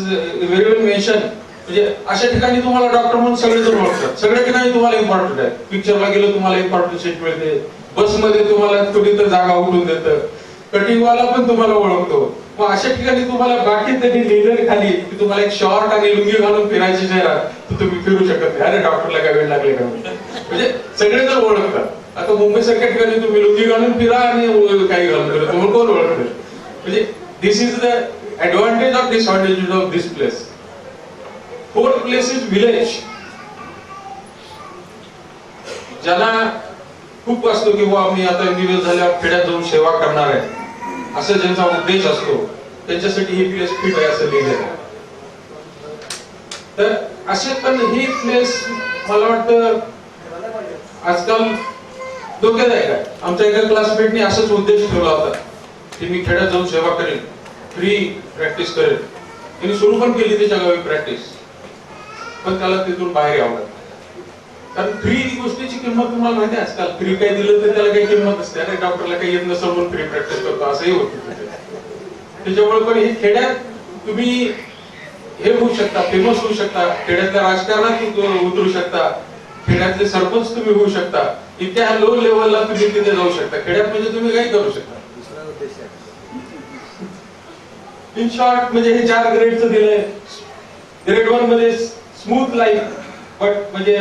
very well mentioned, म्हणजे अशा ठिकाणी तुम्हाला डॉक्टर म्हणून सगळे जण ओळखतात. सगळ्या ठिकाणी तुम्हाला इम्पॉर्टंट आहे. पिक्चरला गेलो तुम्हाला इम्पॉर्टंट सीट मिळते, बसमध्ये तुम्हाला कुठे तर जागा उठून देतं, कटिंग वाला पण तुम्हाला ओळखतो. मग अशा ठिकाणी तुम्हाला बाकी त्यांनी लिहिलं खाली की तुम्हाला एक शॉर्ट आणि लुंगी घालून फिरायची जाहिरात, तर तुम्ही फिरू शकत नाही. अरे डॉक्टरला काय वेळ लागले का? म्हणजे सगळे जण ओळखतात. आता मुंबई सारख्या ठिकाणी तुम्ही लुंगी घालून फिरा आणि काही घालून फिरा, तुम्हाला कोण ओळखतं? म्हणजे this is the advantage of disadvantages of this place. Fourth place is village. ज्यांना खूप असतो की मी आता MBBS झाल्यावर खेड्यात जाऊन सेवा करणार आहे, असं ज्यांचा उद्देश असतो त्यांच्यासाठी ही प्लेस फिट आहे असं लिहिलेलं आहे. तर असे पण ही प्लेस मला वाटतं आजकाल धोक्यादायक आहे. आमच्या एका क्लासमेटने असाच उद्देश ठेवला होता की मी खेड्यात जाऊन सेवा करेन, फ्री प्रॅक्टिस करेल. त्यांनी सुरू पण केली त्याच्या गावी प्रॅक्टिस, पण त्याला तिथून बाहेर यावं लागतं. कारण फ्री गोष्टीची किंमत तुम्हाला माहिती आहे. आजकाल फ्री काही दिलं तर त्याला काही किंमत असते. अरे डॉक्टरला काही येत नसेल म्हणून फ्री प्रॅक्टिस करतो असंही होतं. त्याच्यामुळे पण हे खेड्यात तुम्ही हे होऊ शकता, फेमस होऊ शकता, खेड्यातल्या राजकारणात उतरू शकता, खेड्यातले सरपंच तुम्ही होऊ शकता. इतक्या लो लेवलला तुम्ही तिथे जाऊ शकता. खेड्यात म्हणजे तुम्ही काही करू शकता. इन शॉर्ट म्हणजे हे 4 ग्रेडचं दिलंय. ग्रेड 1 मध्ये स्मूथ लाईफ, बट म्हणजे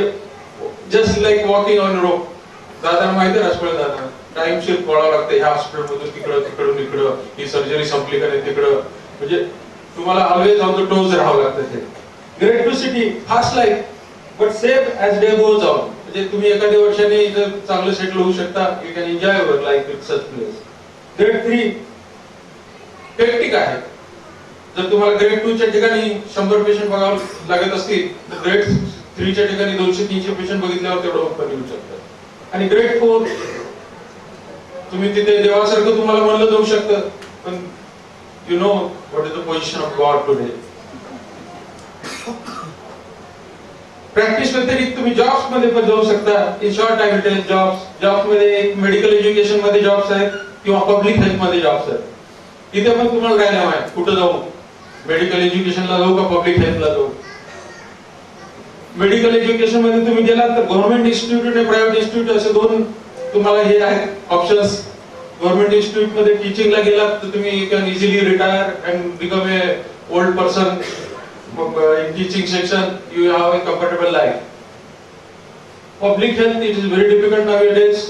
जस्ट लाईक वॉकिंग ऑन रोप. दादा माहिती आहे राजपाळ दादा टाइमशीर पळावं लागतं ह्या हॉस्पिटलमधून तिकडं तिकडून इकडं ही सर्जरी संपली का नाही तिकडं म्हणजे तुम्हाला ऑलवेज ऑन द टोज राहावं लागतं ते great to city fast life but safe as day goes on म्हणजे तुम्ही एखाद्या वर्षाने इथं चांगलं सेटल होऊ शकता you can enjoy your life with such place grade 3 technique आहे जर तुम्हाला ग्रेड 2 च्या ठिकाणी 100 पेशंट बघावं लागत असतील तर ग्रेड 3 च्या ठिकाणी 200-300 पेशंट बघितल्यावर तेवढं उत्पन्न येऊ शकतं आणि ग्रेड 4 तुम्ही तिथे देवासारखं तुम्हाला म्हणलं जाऊ शकतं पण you know what is the position of God today practice व्यतिरिक्त तुम्ही जॉब्स मध्ये पण जाऊ शकता इन शॉर्ट टाइम जॉब्स मध्ये मेडिकल एज्युकेशन मध्ये जॉब्स आहेत किंवा पब्लिक हेल्थ मध्ये जॉब्स आहेत तिथे पण तुम्हाला राहायला माहिती कुठं जाऊ मेडिकल एज्युकेशनला जाऊ का पब्लिक हेल्थला जाऊ मेडिकल एज्युकेशन मध्ये तुम्ही गेलात तर गव्हर्नमेंट इन्स्टिट्यूट आणि प्रायव्हेट इन्स्टिट्यूट असे दोन तुम्हाला हे आहेत ऑप्शन्स गव्हर्नमेंट इन्स्टिट्यूट मध्ये टीचिंगला गेलात तर तुम्ही can easily retire and become a old person in teaching section you have a comfortable life public health it is very difficult nowadays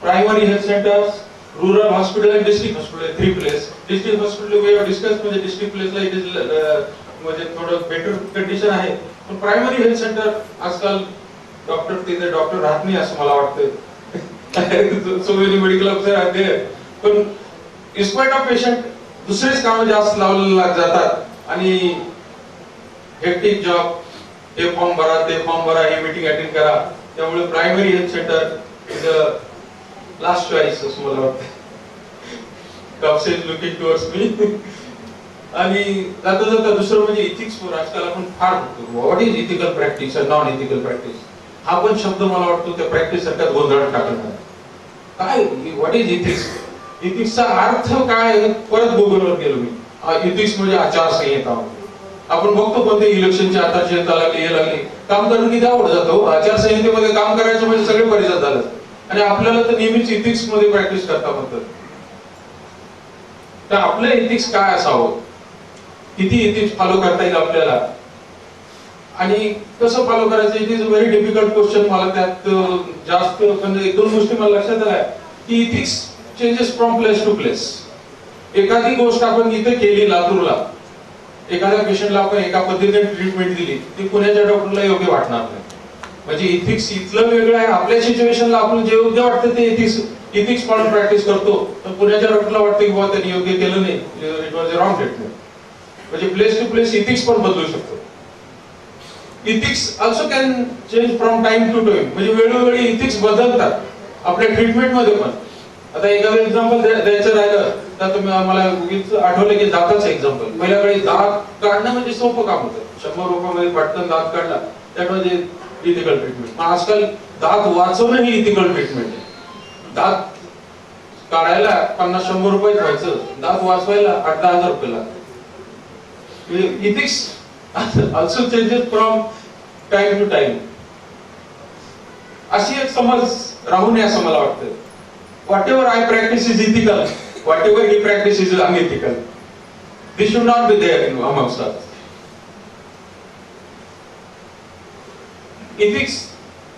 primary health centers rural hospital and district hospital three place district hospital we have discussed म्हणजे district place ला it is म्हणजे थोडं better condition आहे पण primary health center आजकाल doctor तिथे doctor राहत नाही असं मला वाटतं so many medical officers are there पण in spite of patient दुसरेच कामं जास्त लावले जातात आणि हेक्टिक जॉब हे फॉर्म भरा ते फॉर्म भरा ही मीटिंग अटेंड करा त्यामुळे primary health centre is last choice असं मला वाटतं doctor is looking towards me आणि जाता जाता दुसरं म्हणजे इथिक्स वर आजकाल आपण फार what is ethical practice and non ethical practice हा पण शब्द मला वाटतो त्या प्रॅक्टिस सारख्या गोंधळात टाकत काय व्हॉट इज इथिक्स इथिक्सचा अर्थ काय परत गुगलवर गेलो मी इथिक्स म्हणजे आचारसंहिता आपण बघतो कोणते इलेक्शनची आचारसंहिता लागली हे लागली काम करून किती आवड जातो आचारसंहितेमध्ये काम करायचं म्हणजे सगळे परिचय झालं आणि आपल्याला तर नेहमीच इथिक्स मध्ये प्रॅक्टिस करता म्हणतात तर आपलं इथिक्स काय असावं किती इथिक्स फॉलो करता येईल आपल्याला आणि कसं फॉलो करायचं it is a very difficult question मला त्यात जास्त म्हणजे एक दोन गोष्टी मला लक्षात आल्या की ethics changes from place to place एखादी गोष्ट आपण इथे केली लातूरला एखाद्या पेशंटला आपण एका पद्धतीने ट्रीटमेंट दिली ती पुण्याच्या डॉक्टरला योग्य वाटणार नाही म्हणजे इथिक्स इथलं वेगळं आहे आपल्या सिच्युएशनला आपण जे योग्य वाटतं ते इथिक्स म्हणून प्रॅक्टिस करतो तर पुण्याच्या डॉक्टरला वाटतं की बाबा त्यांनी योग्य केलं नाही it was a wrong treatment म्हणजे प्लेस टू प्लेस इथिक्स पण बदलू शकतो ethics also can change from time to time म्हणजे वेळोवेळी इथिक्स बदलतात आपल्या ट्रीटमेंट मध्ये पण आता एखादं एक्झाम्पल द्यायचं राहिलं तर तुम्ही मला आठवलं की दाताचं एक्झाम्पल पहिल्या काळी दात काढणं म्हणजे सोपं काम होतं 100 रुपयामध्ये पटकन दात काढला त्यात म्हणजे इथिकल ट्रीटमेंट आजकाल दात वाचवणं ही इथिकल ट्रीटमेंट आहे दात काढायला 50-100 रुपयात व्हायचं दात वाचवायला 8-10 रुपये लागतात ethics also changes from time to time अशी एक समज राहू नये असं मला वाटतं whatever I practice is ethical, whatever he practices is unethical. This should not be there amongst us. Ethics,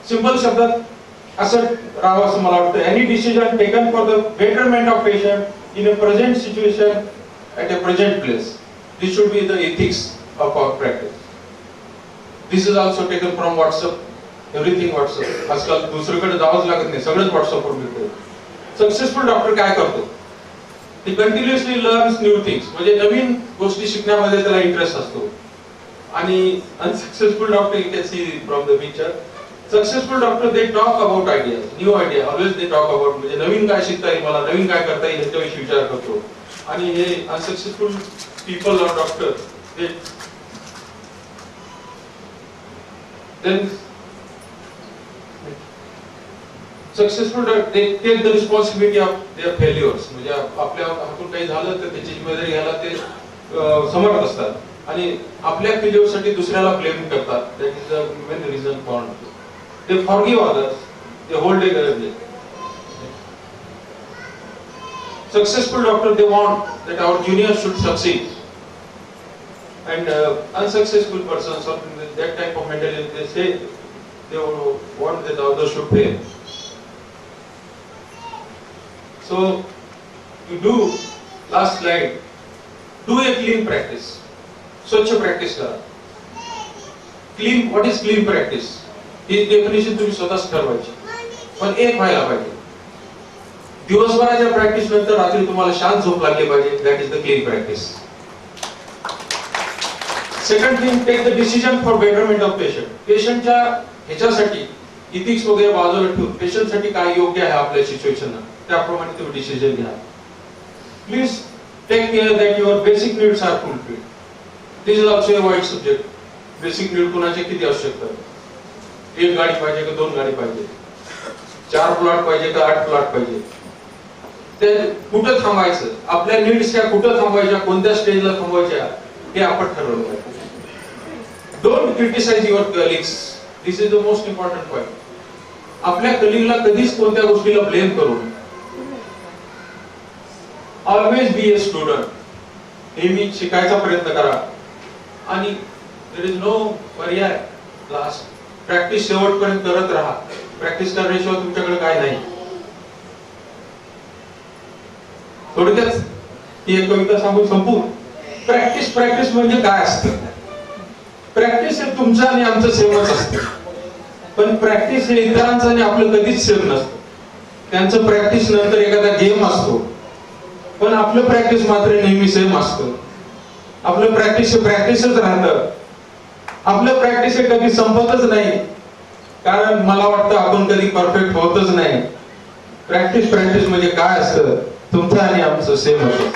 simple शब्दात असं राहावं असं मला वाटतं. Any decision taken for the betterment of patient in a present situation at a present place. This should be the ethics of our practice. This is also taken from WhatsApp. Everything WhatsApp. आजकाल दुसरीकडे जावंच लागत नाही सगळंच WhatsApp वर मिळतं. Successful doctor काय करतो ते कंटिन्युअसली लर्न्स न्यू थिंग्स म्हणजे नवीन गोष्टी शिकण्यामध्ये त्याला इंटरेस्ट असतो आणि unsuccessful doctor you can see from the picture successful doctor they talk about ideas new idea always they talk about म्हणजे नवीन काय शिकता येईल मला नवीन काय करता येईल याच्याविषयी विचार करतो आणि हे unsuccessful people or doctor they then successful they take the responsibility of their failures म्हणजे आपल्या हातून काही झालं तर त्याची जिम्मेदारी घ्यायला ते समर्थ असतात आणि आपल्या फेल्युअर साठी दुसऱ्याला ब्लेम करतात that is the main reason for they forgive others they hold a grudge successful doctor they want that our juniors should succeed and unsuccessful persons or that type of mentality they say they want that others should fail So you do last slide. Do a clean practice. स्वच्छ practice करा. Clean, what is clean practice? He definition तुम्ही स्वतःच ठरवायची, पण एक व्हायला पाहिजे. दिवसभराच्या प्रॅक्टिस नंतर रात्री तुम्हाला शांत झोप लागली पाहिजे. That is the clean practice. Second thing, take the decision for betterment of patient. पेशंटच्या ह्याच्यासाठी इथिक्स वगैरे बाजूला ठेवून पेशंटसाठी काय योग्य आहे आपल्या सिच्युएशनला त्याप्रमाणे तुम्ही डिसिजन घ्या. Please take care that your basic needs are fulfilled. This is also a wide subject. Basic need कुणाचे किती असू शकतात? एक गाडी पाहिजे का 2 गाडी पाहिजे? 4 प्लॉट पाहिजे का 8 प्लॉट पाहिजे? ते कुठं थांबायचं, आपल्या नीड्स ह्या कुठं थांबायच्या, कोणत्या स्टेजला थांबायच्या हे आपण ठरवलं पाहिजे. Don't criticise your colleagues. This is the most important point. आपल्या कलिगला कधीच कोणत्या गोष्टीला ब्लेम करू नये. Always be a student. नेहमी शिकायचा प्रयत्न करा आणि देयर इज नो पर्याय. लास्ट प्रॅक्टिस शेवटपर्यंत करत राहा. प्रॅक्टिस करण्याशिवाय तुमच्याकडे काय नाही. थोडक्यात ही एक कविता सांगून संपू. प्रॅक्टिस प्रॅक्टिस म्हणजे काय असतं? प्रॅक्टिस हे तुमचं आणि आमचं सेमच असतं, पण प्रॅक्टिस हे इतरांचं आणि आपलं कधीच सेम नसतं. त्यांचं प्रॅक्टिस नंतर एखादा गेम असतो, पण आपलं प्रॅक्टिस मात्र नेहमी सेम असतं. आपलं प्रॅक्टिस हे प्रॅक्टिसच राहतं. आपलं प्रॅक्टिस हे कधी संपतच नाही, कारण मला वाटतं आपण कधी परफेक्ट होतच नाही. प्रॅक्टिस प्रॅक्टिस म्हणजे काय असतं? तुमचं आणि आमचं सेम असतं.